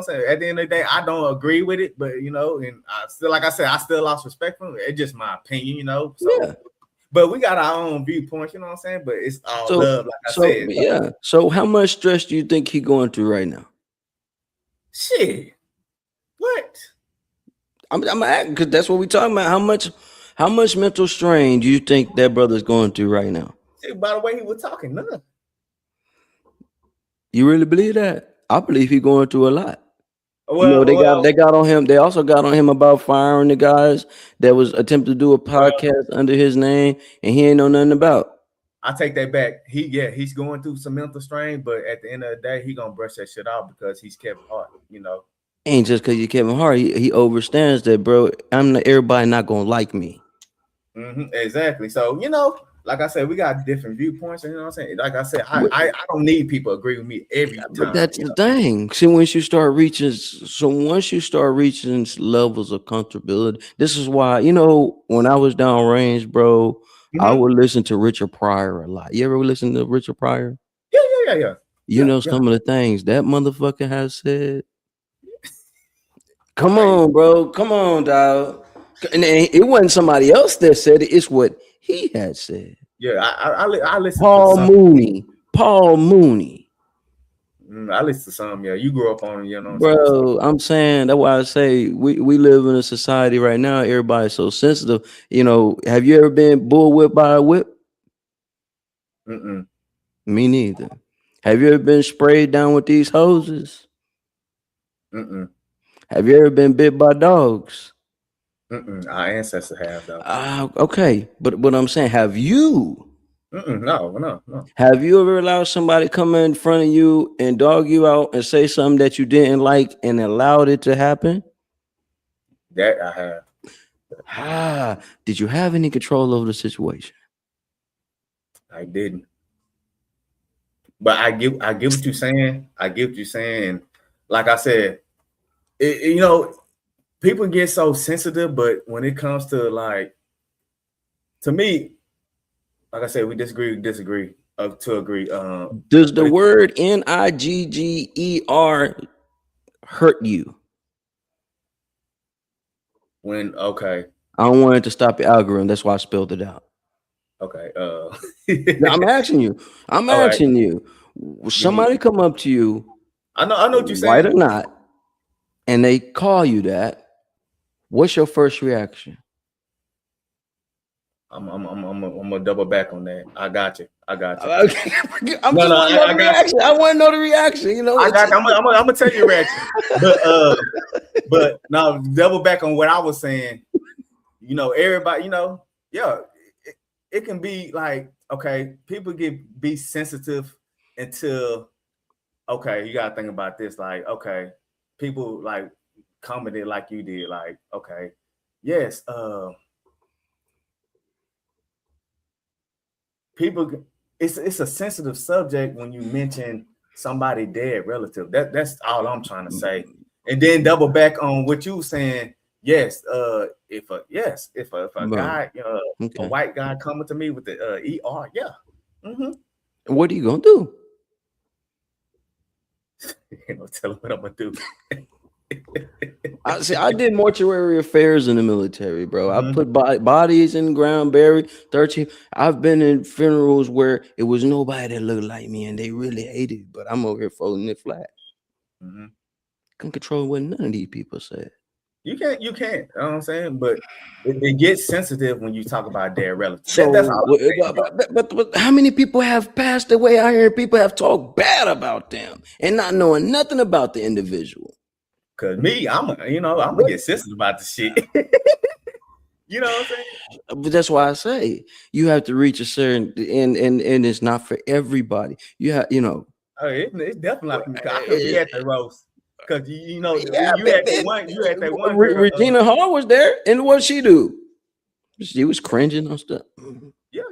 saying? At the end of the day, I don't agree with it, but and I still, like I said, I still lost respect for it. It's just my opinion, So, Yeah. but we got our own viewpoints, you know what I'm saying? But it's all So love, like I so said. So, yeah. So how much stress do you think he going through right now? shit. What? I'm asking because that's what we talking about. How much mental strain do you think that brother's going through right now? Shit, by the way he was talking, none. You really believe that? I believe he going through a lot. You know, Well, they got on him. They also got on him about firing the guys that was attempting to do a well, podcast under his name, and he ain't know nothing about. I take that back. He's going through some mental strain, but at the end of the day, he gonna brush that shit off because he's Kevin Hart, you know. Ain't just because you Kevin Hart. He understands that, bro. Everybody not gonna like me. Exactly. So, you know, like I said, we got different viewpoints. You know what I'm saying? Like I said, I don't need people to agree with me every But time. that's the thing. See, once you start reaching levels of comfortability, this is why, you know, when I was downrange, bro, I Mm-hmm. would listen to Richard Pryor a lot. You ever listen to Richard Pryor? Yeah. You know Yeah. some of the things that motherfucker has said. Come Right. on, bro. Come on, dog. And it wasn't somebody else that said it. It's what he had said. Yeah. I listen to Paul some. Mooney. Paul Mooney. I listen to some. Yeah. You grew up on it, you know what I'm saying? So, Bro, I'm saying that's why I say we live in a society right now. Everybody's so sensitive. You know, have you ever been bull whipped by a whip? mm-mm, Me neither. Have you ever been sprayed down with these hoses? mm-mm, Have you ever been bit by dogs? our ancestors have, though. Okay, but what I'm saying, have you? No. Have you ever allowed somebody come in front of you and dog you out and say something that you didn't like and allowed it to happen? That I have. Did you have any control over the situation? I didn't. But I get what you're saying. I get what you're saying. Like I said, you know, people get so sensitive, but when it comes to like, to me, like I said, we disagree to agree. Does the But word Nigger hurt you? okay, I don't want it to stop your algorithm. That's why I spelled it out. okay, Now, I'm asking you. I'm all right. asking you. Give me. Somebody come up to you, I know what you're white saying. or not, and they call you that. What's your first reaction? I'm gonna double back on that. I got you. Okay. I'm No, just no, want to know I the got you. reaction. I want to know the reaction. You know, I got you. I'm gonna tell you your reaction. But now double back on what I was saying. You know, everybody. You know, yeah, it can be like, okay, people be sensitive until, okay, you gotta think about this. Like, okay, people like commented like you did. Like, okay, yes, people, it's a sensitive subject when you mention somebody dead relative. That's all I'm trying to say. And then double back on what you were saying. Yes, if a Bro, guy, a okay. white guy coming to me with the ER, yeah. What are you gonna do? Tell him what I'm gonna do. I did mortuary affairs in the military, bro. I Mm-hmm. put bodies in the ground, buried 13. I've been in funerals where it was nobody that looked like me and they really hated it, but I'm over here folding it flat. Mm-hmm. Couldn't control what none of these people said. You can't, you know what I'm saying? But it gets sensitive when you talk about dead relatives. That's So, all I'm saying, bro. but how many people have passed away out here and people have talked bad about them and not knowing nothing about the individual? Cause me, I'm gonna get sensitive about the shit. You know what I'm saying? But that's why I say you have to reach a certain and it's not for everybody. You have, you know, Oh, it's definitely not for me. 'Cause I couldn't be at the roast. Cause you know, yeah, you had that one girl. Regina Hall was there, and what she do? She was cringing on stuff. Yeah.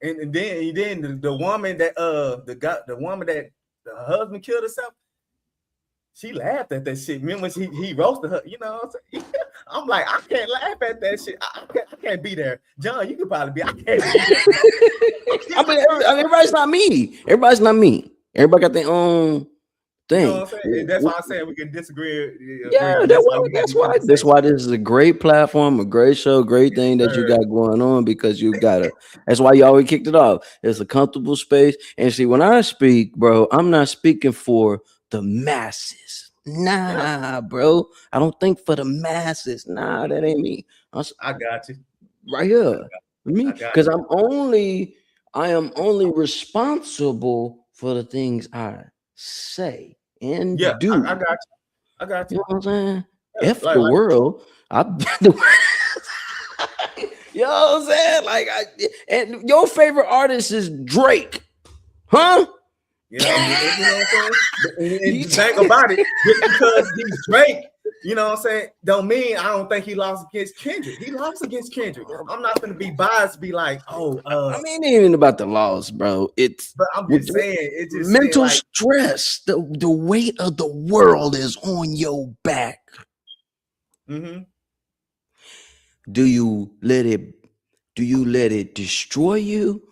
And then the woman that the woman that the husband killed herself, she laughed at that shit. Remember when he roasted her, you know what I'm saying? I'm like, I can't laugh at that shit. I can't be there. John, you could probably be. I can't be there. I mean, everybody's not me. Everybody got their own You know thing. what I'm saying? That's why I'm saying we can disagree, agree, Yeah, but that, that's why well, we got these that's conversations. why this is a great platform, a great show, great Yes, thing that you sir. got going on, because you gotta, that's why you always kicked it off. It's a comfortable space. And see, when I speak, bro, I'm not speaking for the masses. Yeah, Nah, bro. I don't think for the masses. Nah, that ain't me. I got you. Right here. Me, I got because you. I am only responsible for the things I say Yeah, and I do. got you. I got You you. know what I'm saying? Yeah, F the world. I the You know what I'm saying? Like and your favorite artist is Drake. Huh? yeah, you know what I'm saying? And You the thing about it, just because he's Drake, you know what I'm saying, don't mean I don't think he lost against Kendrick. He lost against Kendrick. I'm not gonna be biased, be like, oh, I mean, it ain't even about the loss, bro. It's but I'm just saying, it's just saying, mental like, stress. The weight of the world is on your back. mm-hmm. Do you let it destroy you,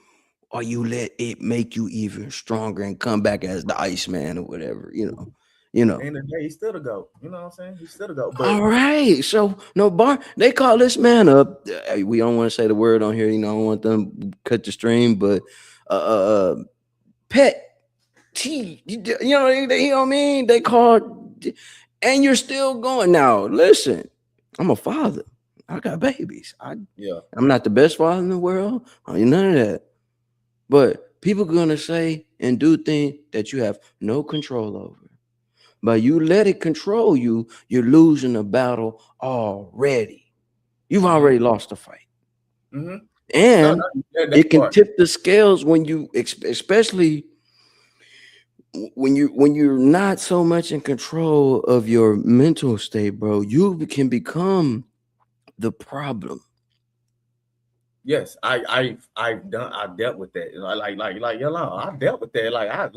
or you let it make you even stronger and come back as the Iceman or whatever, At the end of the day, he's still a GOAT. You know what I'm saying? He's still a GOAT. But All right. So no bar. They call this man up. We don't want to say the word on here. I don't want them to cut the stream. But pet T. You know what I mean. They called, and you're still going now. Listen, I'm a father. I got babies. yeah, I'm not the best father in the world. I ain't none of that. But people gonna say and do things that you have no control over. But you let it control you, you're losing the battle already. You've mm-hmm. already lost the fight. Mm-hmm. No, And that it can part. tip the scales when you, especially when you're not so much in control of your mental state, bro. You can become the problem. Yes, I've dealt with that. Like yellow. I dealt with that. Like I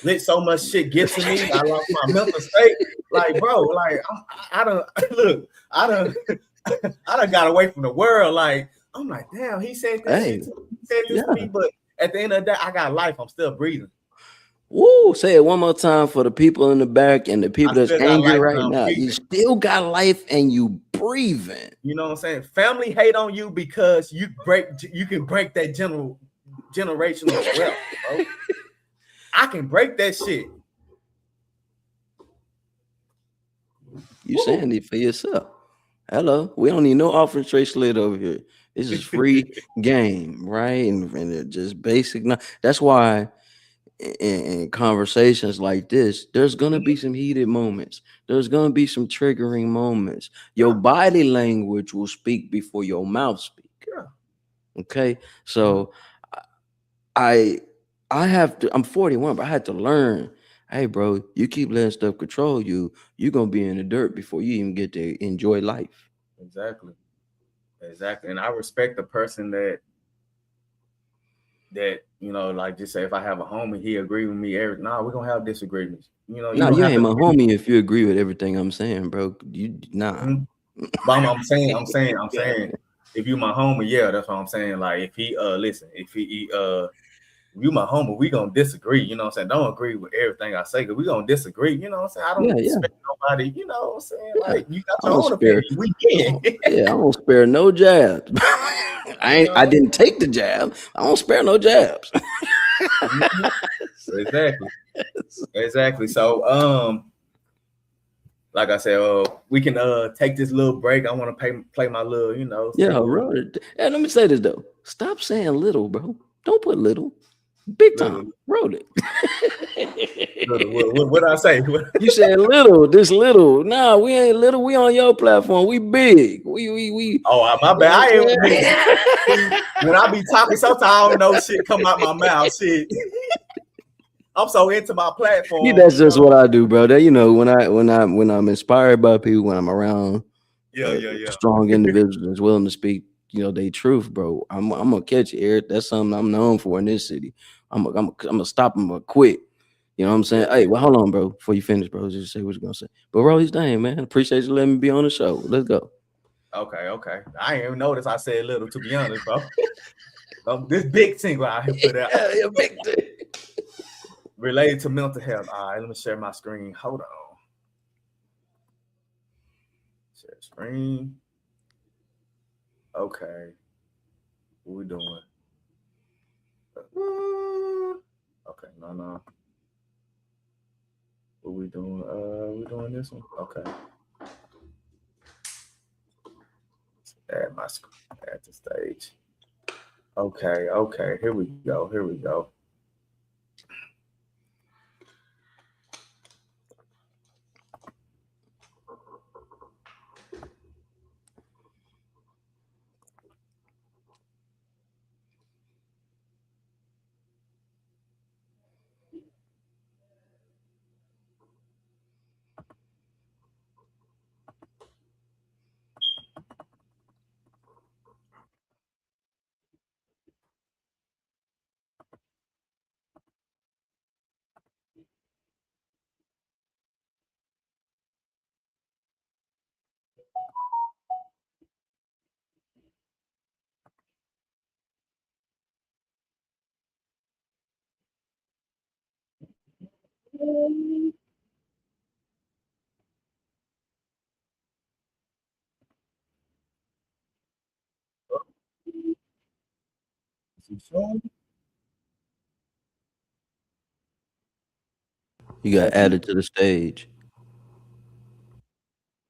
let so much shit get to me. I lost my mental state. Like, bro, like I don't look. I don't. I done got away from the world. Like, I'm like, damn, he said this Hey, shit to me. He said this to yeah. me, but at the end of the day, I got life. I'm still breathing. Woo, say it one more time for the people in the back and the I people that's still got angry life and right I'm now. You breathing. still got life and you breathing. You know what I'm saying? Family hate on you because you can break that generational wealth, bro. I can break that shit. You Woo. saying it for yourself. Hello, we don't need no offering straight slit over here. This is free game, right? And it just basic. That's why in conversations like this, there's gonna be some heated moments. There's gonna be some triggering moments. Your Yeah, body language will speak before your mouth speak. yeah. Okay, so I I have to. I'm 41, but I had to learn. Hey, bro, you keep letting stuff control you, you're gonna be in the dirt before you even get to enjoy life. Exactly. Exactly. And I respect the person that like just say if I have a homie, he agree with me. Nah, we're gonna have disagreements. You Nah, don't you have ain't to my agree. homie if you agree with everything I'm saying, bro. You nah. Mhm. But I'm saying, if you my homie, yeah, that's what I'm saying. Like if he listen, if you my homie, we gonna disagree. You know what I'm saying? Don't agree with everything I say, because we gonna disagree. You know what I'm saying? I Yeah, don't yeah, expect nobody, you know what I'm saying? yeah. Like you got I your don't own spare. opinion. We can. Yeah, I don't spare no jabs. You I know? didn't take the jab. I don't spare no jabs. Mhm. Exactly. Exactly. So like I said, we can take this little break. I want to play my little, Yeah, take a little, bro. And let me say this though. Stop saying little, bro. Don't put little. Big time. little, Roll it. little. What I say? You said little, this little. Nah, we ain't little. We on your platform. We big. We Oh, my you bad. know I what ain't I'm big. saying? See, when I be talking, sometimes I don't know shit come out my mouth. Shit, I'm so into my Yeah, platform. that's just what I do, bro. That when I'm inspired by people, when I'm around Yeah. strong individuals that's willing to speak, they truth, bro. I'm gonna catch it, Eric. That's something I'm known for in this city. I'm gonna stop them quick. You know what I'm saying? Yeah. Hey, well, hold on, bro. Before you finish, bro, just say what you're gonna say. But Rolly's dang, man. Appreciate you letting me be on the show. Let's go. Okay. I ain't even noticed I said little, to be honest, bro. This big single I put out. Yeah, big thing. Related to mental health. All right, let me share my screen. Hold on. Share screen. Okay. What we doing? Okay, no. What we doing? We doing this one? Okay. Add my add the stage. Okay. Here we go. Is he showing? You got added to the stage.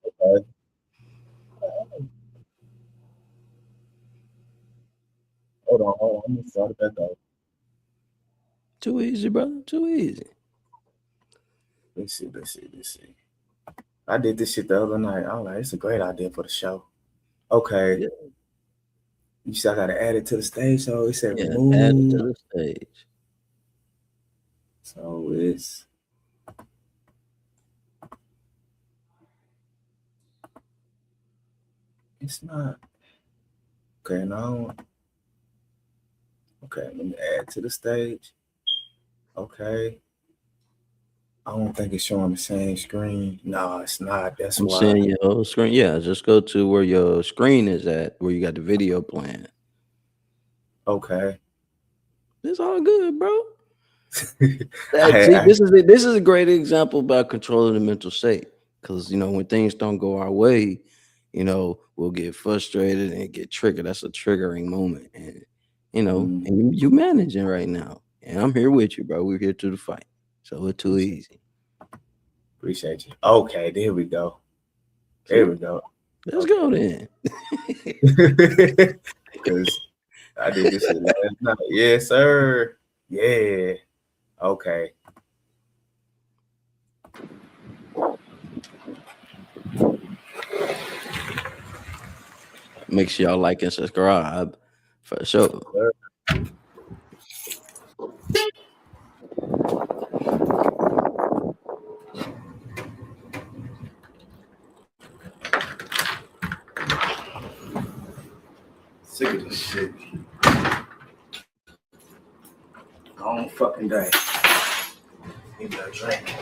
Okay. Hold on. I'm gonna start it back up. Too easy, brother. Too easy. Let's see. I did this shit the other night. I was like, it's a great idea for the show. Okay. Yeah. You said I gotta add it to the stage, so it said Yeah, added to remove. the stage. So it's not okay now. Okay, let me add to the stage. Okay. I don't think it's showing the same screen. No, it's not. That's I'm why. seeing your whole screen. Yeah, just go to where your screen is at, where you got the video playing. Okay. It's all good, bro. I had See, this is a great example about controlling the mental state. Because when things don't go our way, we'll get frustrated and get triggered. That's a triggering moment, and mm, and you managing right now. And I'm here with you, bro. We're here to the fight. So it's too easy. appreciate you. Okay, there we go. There See, we go. let's go then. Because I did this shit last night. Yes, sir. Yeah. Okay. Make sure y'all like and subscribe for sure. Sir. Sick of this shit. Long fucking day. Need a drink.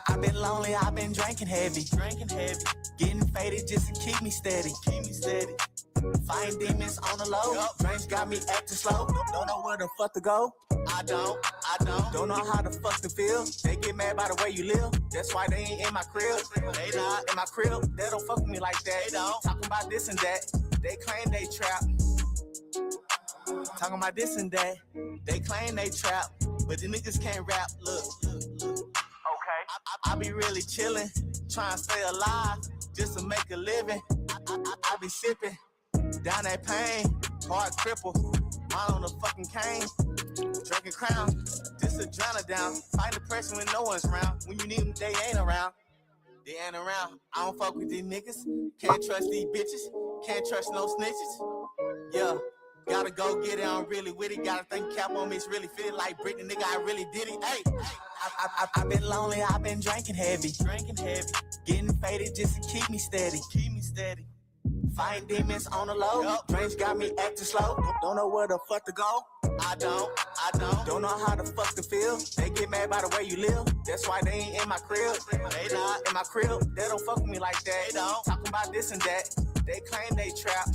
I've been lonely, I've been drinking heavy, getting faded just to keep me steady. Fighting demons on the low, drinks got me acting slow. Don't know where the fuck to go. I don't know how the fuck to feel. They get mad by the way you live. That's why they ain't in my crib. They not in my crib. They don't fuck with me like that. They don't. Talking about this and that. They claim they trap. Talking about this and that. They claim they trap, but the niggas can't rap. Look. I be really chillin', trying to stay alive, just to make a living. I be sipping, down that pain, hard cripple, all on the fucking cane, drinking crown, just to drown it down. Fight depression when no one's around, when you need them, they ain't around. I don't fuck with these niggas, can't trust these bitches, can't trust no snitches. Yeah. Gotta go get it, I'm really with it. Gotta think cap on me, it's really fitted like Britney, nigga, I really did it. Hey, I've been lonely, I've been drinking heavy, getting faded just to keep me steady. Fighting demons on the low. Drinks got me acting slow. Don't know where the fuck to go. I don't know how the fuck to feel. They get mad by the way you live. That's why they ain't in my crib. They not in my crib. They don't fuck with me like that. They don't. Talking about this and that. They claim they trap.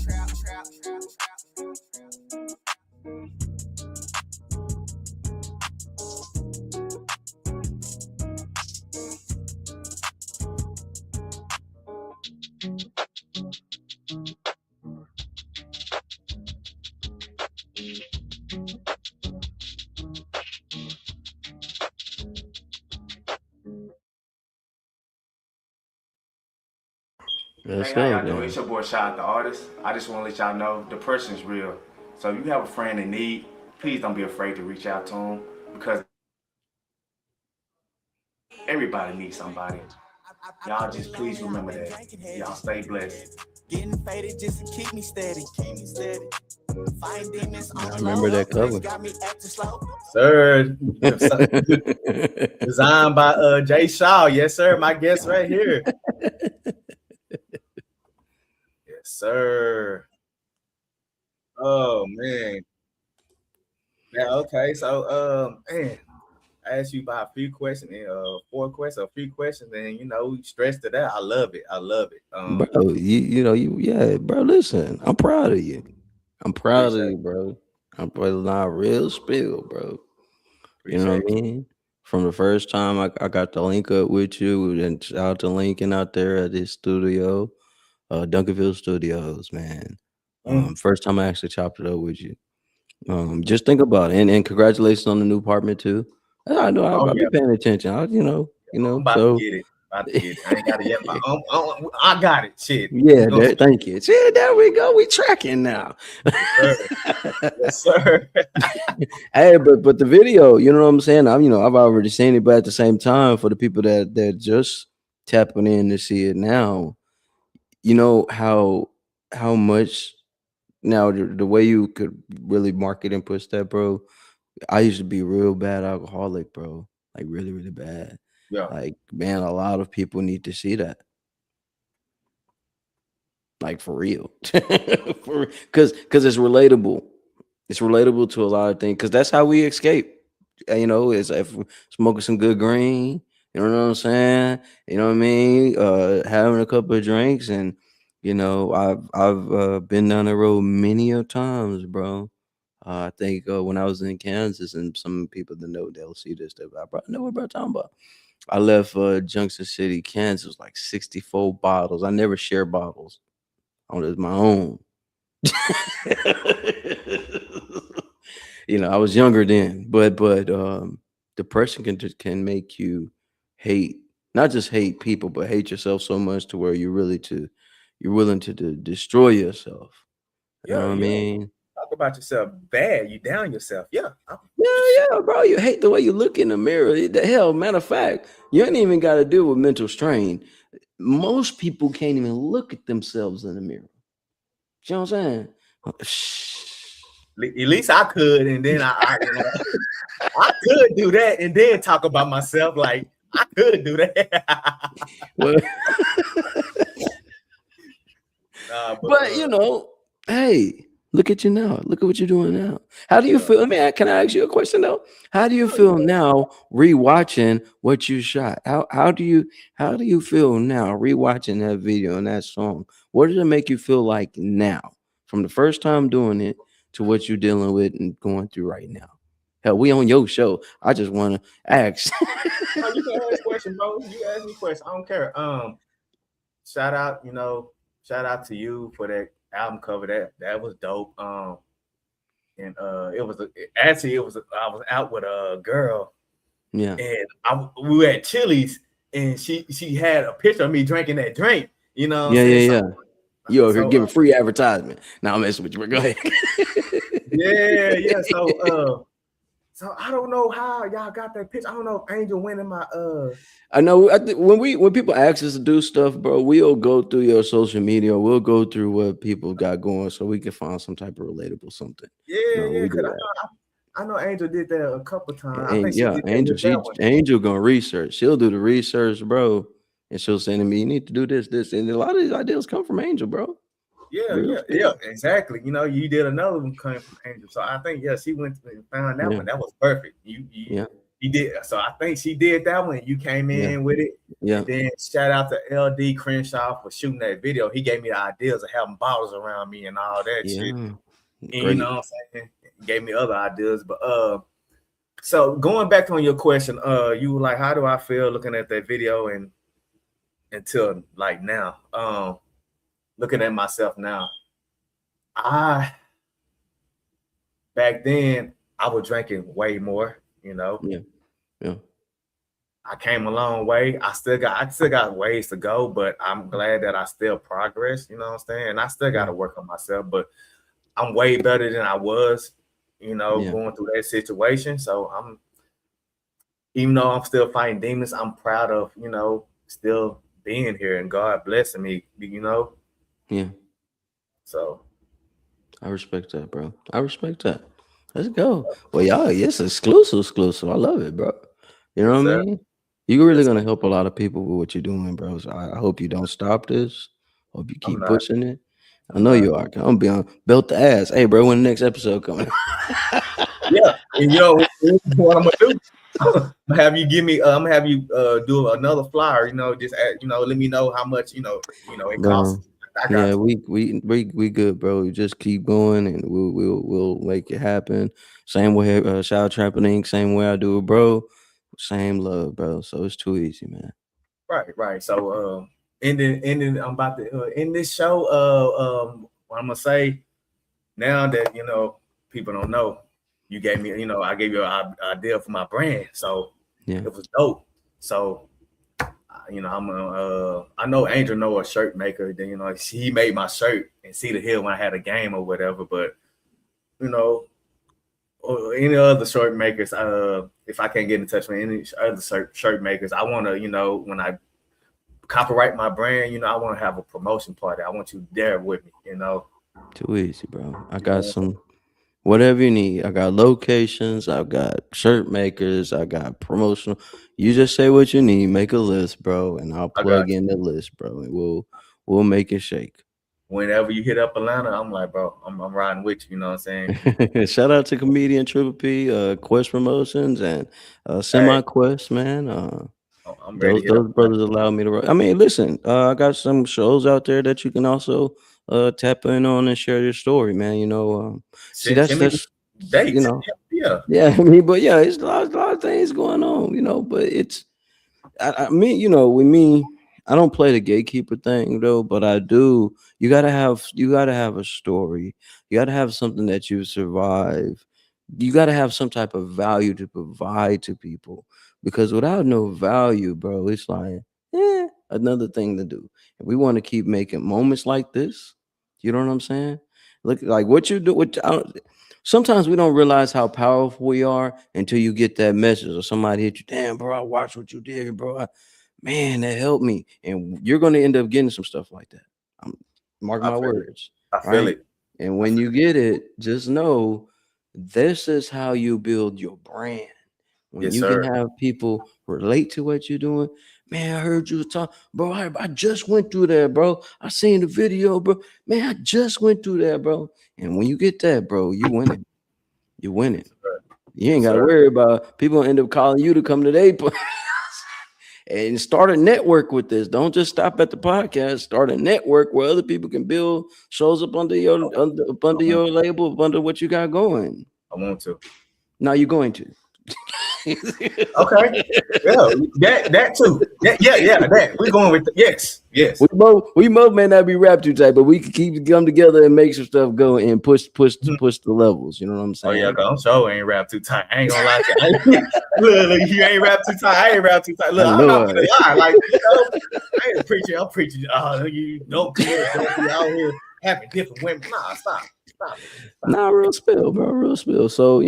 Let's Hey, how y'all go, doing? man. It's your boy Shot the Artist. I just want to let y'all know the person's real. So if you have a friend in need, please don't be afraid to reach out to them because everybody needs somebody. Y'all just please remember that. Y'all stay blessed. Getting faded just to keep me steady. Fighting demons on I the remember low. that cover. Got me acting slow. Sir, designed by Jay Shaw. Yes, sir. My guest right here. Yes, sir. Oh man. Yeah, okay. So man, I asked you about a few questions and 4 questions, a few questions, and you stressed it out. I love it. I love it. Bro, yeah, bro. Listen, I'm proud of you. I'm proud of Appreciate you, bro. I'm not real spill, bro. You know appreciate what I mean? From the first time I got to link up with you, and shout out to Lincoln out there at this studio, Duncanville Studios, man. Mm. First time I actually chopped it up with you. Just think about it, and congratulations on the new apartment too. I know Oh I'll be yeah, paying attention. I'm about to So get it. About to get it. I ain't got it yet, but I got it. Shit. yeah, thank you. See, there we go. We tracking now. Yes, sir. Hey, but the video, you know what I'm saying? I've already seen it, but at the same time, for the people that just tapping in to see it now, you know how much now the way you could really market and push that, bro. I used to be a real bad alcoholic, bro. Like really, really bad. Yeah. Like, man, a lot of people need to see that. Like for real. Because it's relatable. It's relatable to a lot of things. Because that's how we escape. Is if smoking some good green. You know what I'm saying? You know what I mean? Having a couple of drinks, and I've been down the road many a times, bro. I think when I was in Kansas, and some people that know they'll see this stuff. I probably know what I'm talking about. I left Junction City, Kansas, like 64 bottles. I never share bottles on my own. I was younger then, but depression can make you hate, not just hate people, but hate yourself so much to where you're willing to destroy yourself. You know Yeah, what I yeah. mean? Talk about yourself bad. You down yourself. Yeah. Yeah, bro. You hate the way you look in the mirror. The hell, matter of fact, you ain't even got to deal with mental strain. Most people can't even look at themselves in the mirror. You know what I'm saying? At least I could, and then I could do that, and then talk about myself. Like I could do that. Well, but hey, look at you now. Look at what you're doing now. How do you feel? Can I ask you a question though? How do you feel now rewatching what you shot? How do you feel now rewatching that video and that song? What does it make you feel like now, from the first time doing it to what you're dealing with and going through right now? Hell, we on your show. I just want to ask. No, you can ask questions, bro. You ask me questions. I don't care. Shout out, shout out to you for that album cover. That was dope. And it was I was out with a girl. Yeah. And we were at Chili's, and she had a picture of me drinking that drink. You know what I'm saying? Yeah. You over here giving free advertisement. Now I'm messing with you. Go ahead. Yeah. So I don't know how y'all got that picture. I don't know if Angel went in my I know when people ask us to do stuff, bro, we'll go through your social media. We'll go through what people got going so we can find some type of relatable something. Yeah. We do that. I know Angel did that a couple times. And I think she did Angel gonna research. She'll do the research, bro, and she'll say to me, "You need to do this," and a lot of these ideas come from Angel, bro. Real Yeah, spill. exactly. You know, you did another one coming from Angel, so I think she went and found that Yeah, one. That was perfect. yeah, You did. So I think she did that one. You came yeah, in with it, yeah, and then shout out to LD Crenshaw for shooting that video. He gave me the ideas of having bottles around me and all that shit. yeah. And you know Great. what I'm saying? Gave me other ideas, but so going back on your question, you were like, how do I feel looking at that video and until like now, looking at myself now, I back then I was drinking way more. You know, Yeah, yeah, I came a long way. I still got ways to go, but I'm glad that I still progress. You know what I'm saying? And I still got yeah, to work on myself, but I'm way better than I was. You know, yeah, going through that situation. So I'm even though I'm still fighting demons, I'm proud of, still being here and God blessing me, yeah. So I respect that, bro. I respect that. Let's go. Well, y'all, yes, exclusive. I love it, bro. You know what yes, I sir. mean? You're really Yes, gonna help a lot of people with what you're doing, bro. So I hope you don't stop this. Hope you I'm keep not. pushing it. I I'm know not. you are. I'm gonna be on belt the ass. Hey, bro, when the next episode coming? Yeah. And what I'm gonna do? I'm gonna have you give me I'm gonna have you do another flyer, just let me know how much, it Bro. costs. I got Yeah, you. we good, bro. You just keep going, and we'll make it happen. Same way, shout trampoline. Same way I do it, bro. Same love, bro. So it's too easy, man. Right. So ending I'm about to end this show. What I'm gonna say now that people don't know, you gave me, I gave you an idea for my brand, so Yeah, it was dope. So I know Angel know a shirt maker. Then he made my shirt and see the hill when I had a game or whatever. But you know, or any other shirt makers, if I can't get in touch with any other shirt makers, I want to, when I copyright my brand, I want to have a promotion party. I want you there with me. too easy, bro. I You got know some whatever you need. I got locations. I've got shirt makers. I got promotional. You just say what you need. Make a list, bro, and I'll I got plug in the list, bro, and we'll make it shake. whenever you hit up Atlanta, I'm like, bro, I'm riding with you. You know what I'm saying? Shout out to comedian Triple P, Quest Promotions, and Hey, Semi Quest, man. I'm ready Those to hit up those Atlanta. brothers allow me to. I mean, listen, I got some shows out there that you can also tap in on and share your story, man. See, Send me the that's dates. Yeah. yeah. I mean, but yeah, it's a lot of things going on, but it's I mean, with me, I don't play the gatekeeper thing though, but I do. You gotta have a story. You gotta have something that you survive. You gotta have some type of value to provide to people. Because without no value, bro, it's like, another thing to do. If we want to keep making moments like this, you know what I'm saying? Look, like what you do. Sometimes we don't realize how powerful we are until you get that message or somebody hit you. Damn, bro, I watched what you did, bro. Man, that helped me. And you're going to end up getting some stuff like that. Mark I my feel it. words, I feel right? it. And I when feel you it. get it, just know this is how you build your brand. When Yes, you can sir. have people relate to what you're doing, man, I heard you talk, bro. I just went through that, bro. I seen the video, bro. Man, I just went through that, bro. And when you get that, bro, you winning. You winning. Yes, sir. You ain't Yes, got to sir. worry about people end up calling you to come to their place and start a network with this. Don't just stop at the podcast. Start a network where other people can build shows up up I under want your label, up under what you got going. I want to. Now you're going to. Okay. Yeah, that too. Yeah, that. We're going with yes. We Yes. both may not be rap too tight, but we can keep come together and make some stuff go and Mhm. push the levels. You know what I'm Oh yeah, saying? 'cause I'm sure I ain't rap too tight. I ain't gonna lie to you. Look, you ain't rap too tight. I ain't rap too tight. I Look, I'm know not it. gonna lie. Like, I ain't preaching. I'm preaching. You don't kids don't be out here having different women. Nah, stop it, stop Nah, it. real spill, bro, real spill. So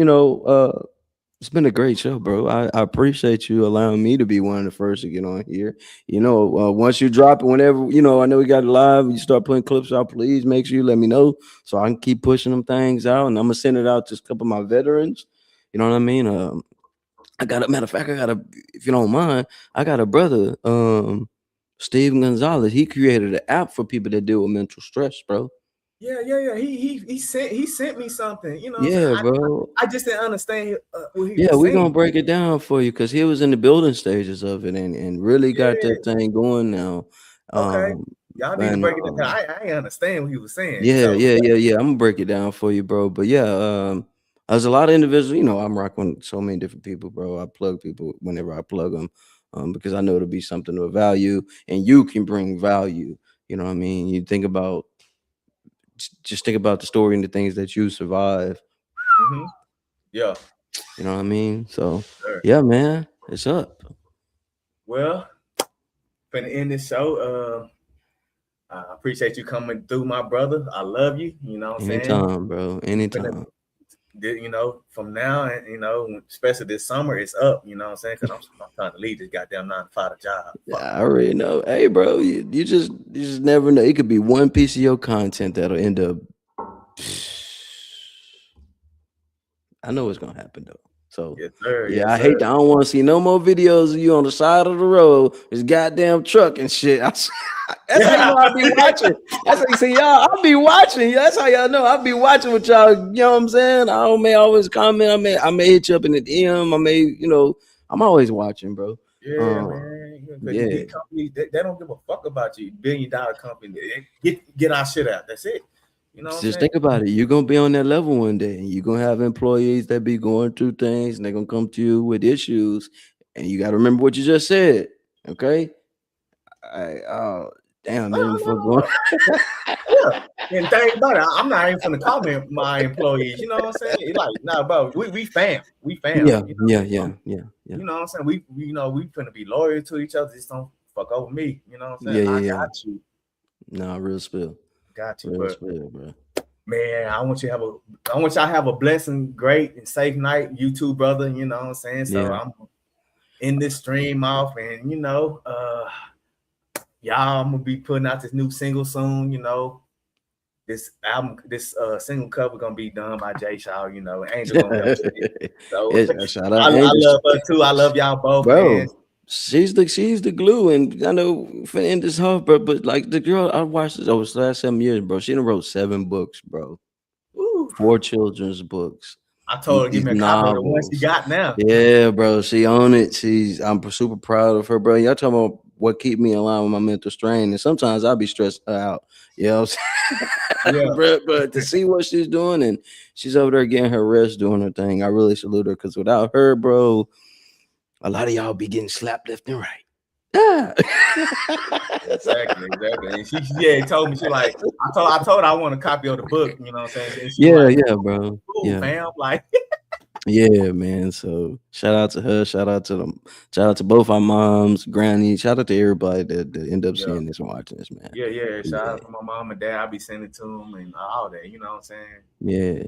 it's been a great show, bro. I appreciate you allowing me to be one of the first to get on here. Once you drop it, whenever I know we got it live. You start putting clips out. Please make sure you let me know so I can keep pushing them things out, and I'm gonna send it out to a couple of my veterans. You know what I mean? I got a matter of fact, if you don't mind, I got a brother, Steve Gonzalez. He created an app for people that deal with mental stress, bro. Yeah. He sent me something. You know what I'm Yeah, saying? bro. I just didn't understand what he Yeah, was we're gonna saying. break it down for you because he was in the building stages of it and really got Yeah. that thing going now. Okay. Um, Y'all need to and break it down. I ain't understand what he was saying. Yeah, So yeah. I'm gonna break it down for you, bro. But yeah, there's a lot of individuals. You know, I'm rocking with so many different people, bro. I plug people whenever I plug them, because I know it'll be something of value, and you can bring value. You know what I mean? You think about just think about the story and the things that you survive. yeah, You know what I mean? So sure. yeah, man, it's up. Well, finna end this show. I appreciate you coming through, my brother. I love you. You know what I'm saying? Anytime, bro. We finna, Anytime. you know, from now and especially this summer, it's up. You know what I'm saying? Because I'm trying to leave this goddamn 9 to 5 job. Fuck. I already know. Hey, bro, you just never know. It could be one piece of your content that'll end up. I know what's gonna happen though. So Yes, sir. yeah, Yes, I hate sir. that. I don't want to see no more videos of you on the side of the road, this goddamn truck and shit. That's how you know I be watching. That's how you see y'all. I'll be watching. That's how y'all know I'll be watching with y'all. You know what I'm saying? I may always comment. I may hit you up in the DM. I may, I'm always watching, bro. Yeah, man. Because Yeah. these companies, they don't give a fuck about you. $1 billion company. Get our shit out. That's it. You know what I'm Just saying? think about it. You're gonna be on that level one day, and you're gonna have employees that be going through things, and they're gonna come to you with issues, and you gotta remember what you just said. Okay? Oh damn, man, before going. No. Yeah. And think about it, I'm not even finna call my employees. You know what I'm saying? It's like, nah, bro, we fam. We fam. Yeah, You know? yeah. You know what I'm saying? We finna be loyal to each other. Just don't fuck over me. You know what I'm saying? I Yeah. got you. Nah, real spill. Got you. Real But spill, bro. man, I want y'all to have a blessing, great and safe night, you too, brother. You know what I'm saying? So Yeah. I'm in this stream off, and y'all, I'm gonna be putting out this new single soon. This album, this single cover gonna be done by Jay Shaw. Angel gonna help shit. So Shout I out Angel. love her too. I love y'all both, man. Bro, she's the glue, and I know finna end this off, bro. But like the girl, I watched this over the last 7 years, bro. She done wrote 7 books, bro. Woo. 4 children's books. I told her to give These me a copy of the one she novels. got now. Yeah, bro. She on it. I'm super proud of her, bro. Y'all talking about what keep me in line with my mental strain, and sometimes I'll be stressed out. You know what I'm saying? Yeah, but to see what she's doing, and she's over there getting her rest, doing her thing. I really salute her, because without her, bro, a lot of y'all be getting slapped left and right. Yeah. exactly. And she told me, she like, I told her I want a copy of the book. You know what I'm saying? And she Yeah, like, bro. cool, Yeah. fam. Like, Yeah, man. So shout out to her. Shout out to them. Shout out to both our moms, granny. Shout out to everybody that end up yeah, seeing this and watching this, man. yeah. Shout Yeah, out to my mom and dad. I be sending it to them and all that. You know what I'm saying? yeah,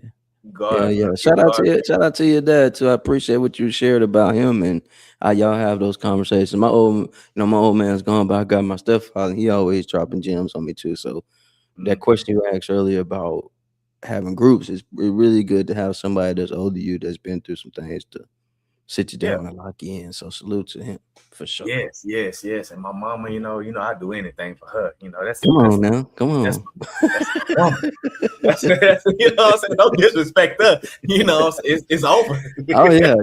God, Shout out to God. you. Shout out to your dad too. I appreciate what you shared about him and how y'all have those conversations. My old man's gone, but I got my stepfather. He always dropping gems on me too. So that question you asked earlier about having groups is really good to have somebody that's older than you that's been through some things to sit you Yeah. down and lock you in. So salute to him for sure. Yes. And my mama, I do anything for her. Come on now. Come That's on. my woman. That's you know what I'm saying? Don't disrespect her. It's over. Oh yeah.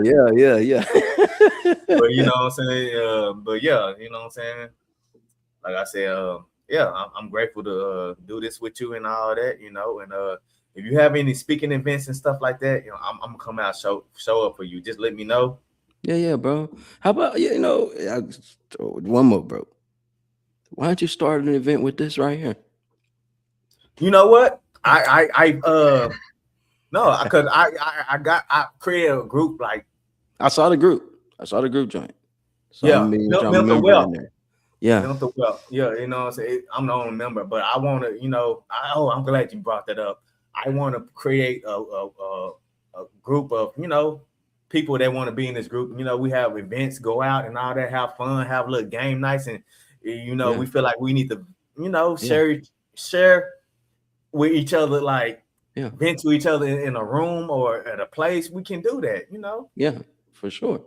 But you know what I'm saying? But yeah, you know what I'm saying? Like I said, yeah, I'm grateful to do this with you and all that, and if you have any speaking events and stuff like that, I'm gonna come out show up for you. Just let me know. Yeah, bro. How about one more, bro? Why don't you start an event with this right here? You know what? No, because I created a group like I saw the group joint. So yeah, I'm being a mental member wealth. in there. Yeah. Mental wealth. Yeah, you know what I'm saying? I'm the only member, but I want to, I'm glad you brought that up. I want to create a group of, people that want to be in this group. We have events, go out and all that, have fun, have a little game nights. And, we feel like we need to, share with each other, like vent to each other in a room or at a place. We can do that, Yeah, for sure.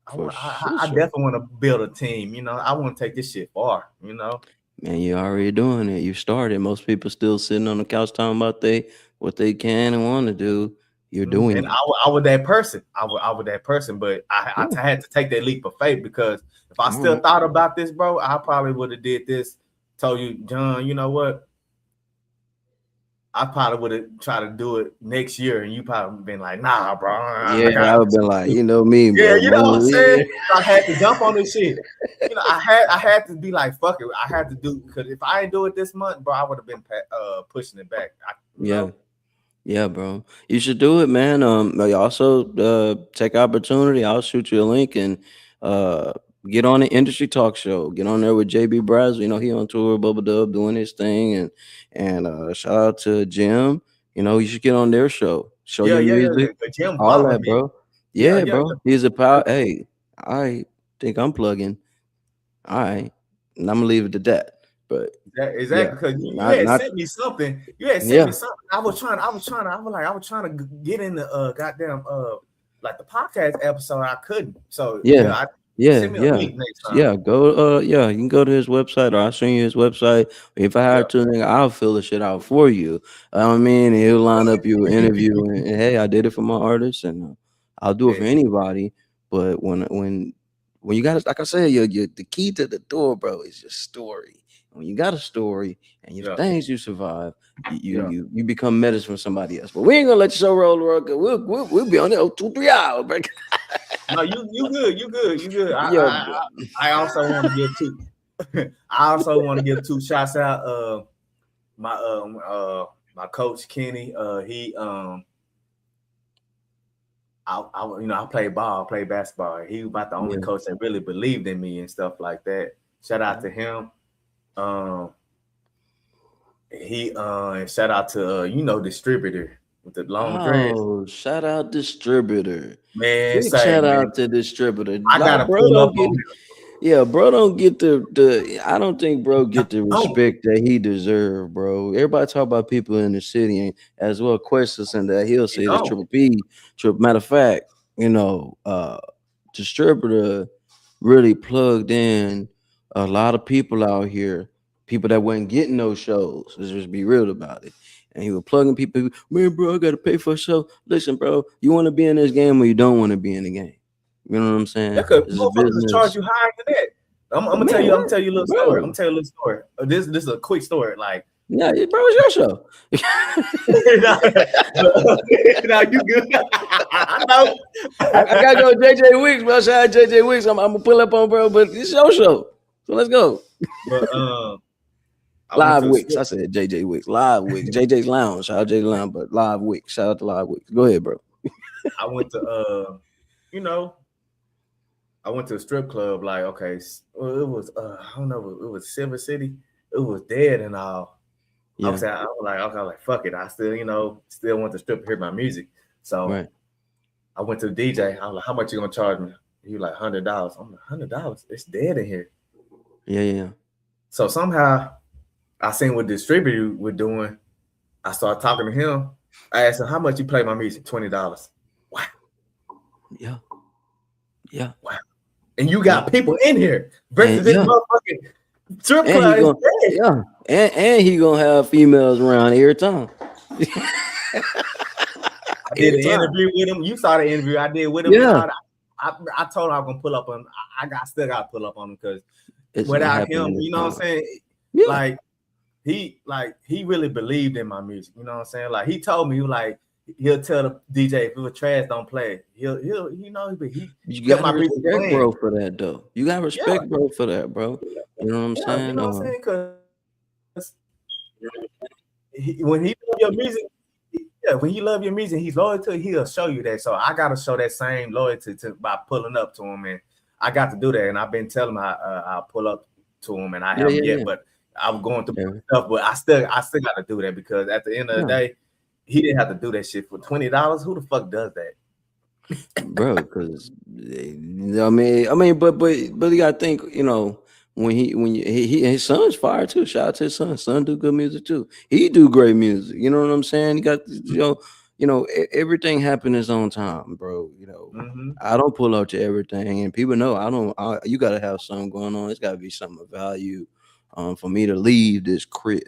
I definitely want to build a team. I want to take this shit far. Man, you're already doing it. You started. Most people still sitting on the couch talking about what they can and want to do. You're doing And it. I was that person. I was that person, but Yeah. I had to take that leap of faith because if I Come on, still man. thought about this, bro, I probably would have did this. Told you, John, you know what? I probably would have tried to do it next year, and you probably been like, "Nah, bro, Yeah, I got I would been like, you know me, yeah, bro. you know what I'm saying." Yeah. So I had to jump on this shit. You know, I had to be like, "Fuck it," I had to do because if I ain't do it this month, bro, I would have been pushing it back. You Yeah. know, Yeah, bro. You should do it, man. Also take opportunity. I'll shoot you a link and uh get on the industry talk show. Get on there with JB Brazel. You know, he on tour, Bubba Dub doing his thing and shout out to Jim. You know, you should get on their show. Show yeah, your yeah, yeah. music. The gym All following that, me. bro. Yeah, Yeah, yeah, bro. He's a power. Hey, I think I'm plugging. All right. And I'm gonna leave it at that. But yeah, exactly. Because you not had not sent me something. You had sent me yeah, something. I was trying to get in the goddamn like the podcast episode. I couldn't. So yeah. yeah, I Yeah, send me a yeah, link next time. yeah. Go, yeah. You can go to his website, or I'll show you his website. If I Yeah. have to, nigga, I'll fill the shit out for you. I mean, and he'll line up you an interview, and hey, I did it for my artists, and I'll do it for Bet. anybody. But when you got, like I said, your the key to the door, bro, is your story. When you got a story and your Yeah. things you survive, you Yeah. you you become medicine for somebody else. But we ain't gonna let the show roll, bro. 'Cause we'll be on there 2 3 hours, bro. No, you good. You good. You good. Yeah, I also want to give two. I also want to give two shots out. My my coach Kenny. He I played ball, played basketball. He was about the only yeah. coach that really believed in me and stuff like that. Shout out to him. Um, and shout out to distributor with the long dreads. Oh, shout out distributor. Man, Big say shout man, out to distributor. I gotta Bro pull up don't get, on him. yeah, bro don't get the I don't think bro get the Don't. respect that he deserve, bro. Everybody talk about people in the city and as well questions and that he'll He say this don't. triple P. Matter of fact, distributor really plugged in a lot of people out here, people that wasn't getting those shows. Let's just be real about it. And he was plugging people. Man, bro, I gotta pay for a show. Listen, bro, you want to be in this game or you don't want to be in the game. You know what I'm Yeah, saying? cause This is a motherfuckers will charge business. you higher than that. I'm gonna tell Man, you. I'm gonna what, tell you a little story. I'm bro? gonna tell you a little story. This is a quick story. Like, Yeah, bro, it's your show. now you good. I know. I gotta go with JJ Wicks, bro. Shout out JJ Wicks. I'm gonna pull up on bro, but it's your show. So let's go. But I went Live to a Wicks. strip. I said JJ Wicks. Live Wicks. JJ's Lounge. Shout out JJ Lounge, but Live Wicks. Shout out to Live Wicks. Go ahead, bro. I went to you know, I went to a strip club. Like, okay, well, it was I don't know, it was Silver City. It was dead and all. I Yeah, was like, okay, fuck it. I still, still want the strip to hear my music. So right. I went to the DJ. I was like, how much you gonna charge me? He was like $100. I'm like, $100? It's dead in here. Yeah. So somehow I seen what the distributor was doing. I started talking to him. I asked him, how much you play my music? $20. Wow. Yeah. Wow. And you got people in here. Breakfast this motherfucking strip And club he is gonna dead. yeah. And he gonna have females around every time. I did Every an time. interview with him. You saw the interview I did with him. Yeah. I told him I was gonna pull up on. Still got to pull up on him because It's gonna without happen him, every you know what I'm time. saying? Yeah. He really believed in my music. You know what I'm saying? Like he told me, he'll tell the DJ if it was trash, don't play. He'll You kept gotta my music respect playing. bro for that though. You gotta Yeah, respect bro for that, bro. You know what I'm yeah. You saying? know what I'm saying? Because when he love your music, yeah, when he love your music, he's loyal to it, he'll show you that. So I gotta show that same loyalty by pulling up to him, and I got to do that. And I've been telling him I'll pull up to him, and I haven't yet, but I'm going through stuff. But I still got to do that because at the end of the day, he didn't have to do that shit for $20. Who the fuck does that, bro? Because I mean, but you gotta think, his son's fire too. Shout out to his son. Son do good music too. He do great music. You know what I'm saying? He got everything happened his own time, bro. I don't pull out to everything, and people know I don't. You gotta have something going on. It's gotta be something of value. for me to leave this crib.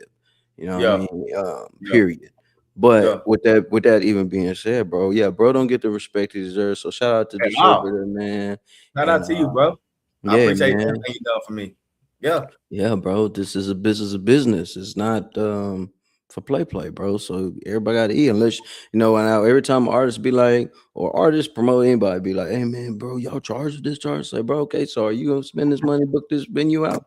You know what I Yeah. mean? Yeah. Period. But Yeah. with that even being said, bro, yeah, bro, don't get the respect he deserves. So shout out to At all. Distributor, man. Shout And out to you, bro. I yeah, appreciate man. everything you done for me. Yeah. Yeah, bro. This is a business. It's not for play, bro. So everybody gotta eat. Unless now every time artists be like, or artists promote anybody, be like, hey man, bro, y'all charge this charge. Say, bro, okay, so are you gonna spend this money, book this venue out?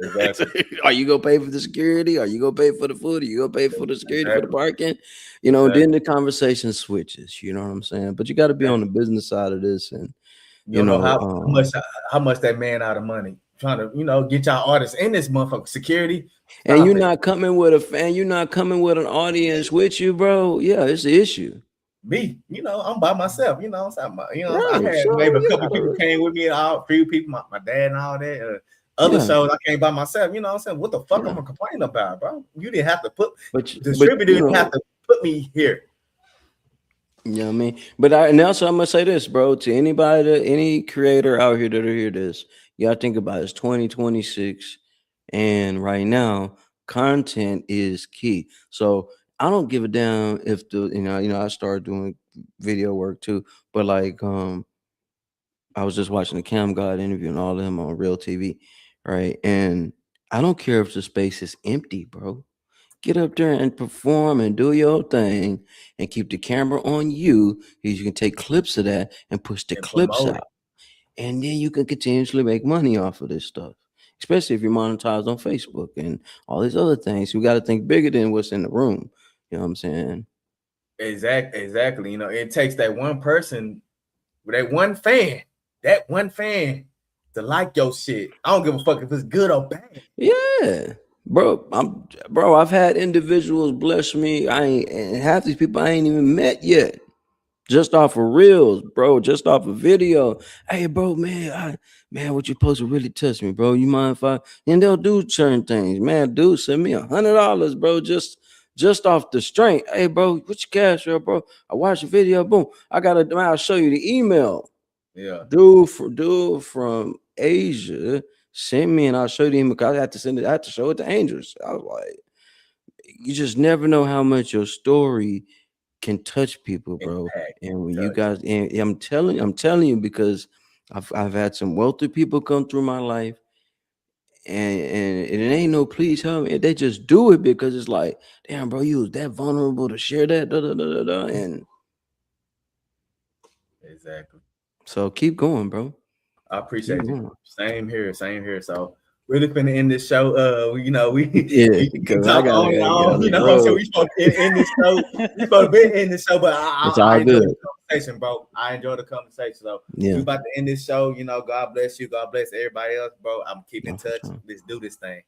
Exactly. Are you gonna pay for the security? Are you gonna pay for the food? Are you gonna pay for the security for the Exactly. parking? Then the conversation switches. You know what I'm saying? But you got to be on the business side of this, and You don't know how much that man out of money trying to get y'all artists in this motherfucker security. And you're not coming with a fan. You're not coming with an audience with you, bro. Yeah, it's the issue. Me, I'm by myself. I Right, had so maybe a you couple gotta- people came with me, a few people, my dad and all that. Other Yeah. shows I came by myself. You know what I'm saying? What the fuck Yeah. I'm gonna complain about, bro? You didn't have to put distributor didn't have to put me here. You know what I mean? But and also I'm gonna say this, bro, to any creator out here that hear this, you gotta think about it. It's 2026, and right now, content is key. So I don't give a damn if I started doing video work too, but like I was just watching the Cam God interview and all of them on Real TV, right? And I don't care if the space is empty, bro. Get up there and perform and do your thing and keep the camera on you. You can take clips of that and push the clips out. And then you can continuously make money off of this stuff, especially if you're monetized on Facebook and all these other things. You got to think bigger than what's in the room. You know what I'm saying? Exactly. It takes that one person, that one fan to like your shit. I don't give a fuck if it's good or bad. Yeah. Bro, I've had individuals bless me. And half these people I ain't even met yet. Just off of reels, bro. Just off of video. Hey, bro, man, what you supposed to really touch me, bro? You mind if I? And they'll do certain things, man. Dude, send me $100, bro. Just off the strength. Hey, bro, what's your cash, bro? I watched the video. Boom. I'll show you the email. Yeah. Dude from Asia sent me, and I'll show you the email because I had to send it. I had to show it to Angels. I was like, you just never know how much your story can touch people, bro. And when you guys, and I'm telling you, because I've had some wealthy people come through my life, and it ain't no please help me. They just do it because it's like, damn, bro, you was that vulnerable to share that, and exactly. So keep going, bro. I appreciate you. Same here. So really finna end this show. We because I got on, so we supposed to end this show. We supposed to be in this show, but I enjoyed the conversation, bro. I enjoyed the conversation. So we about to end this show. God bless you. God bless everybody else, bro. I'm keeping in touch. Sure. Let's do this thing.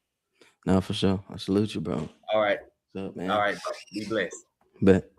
No, for sure. I salute you, bro. All right. What's up, man? All right, bro. Be blessed. Bet.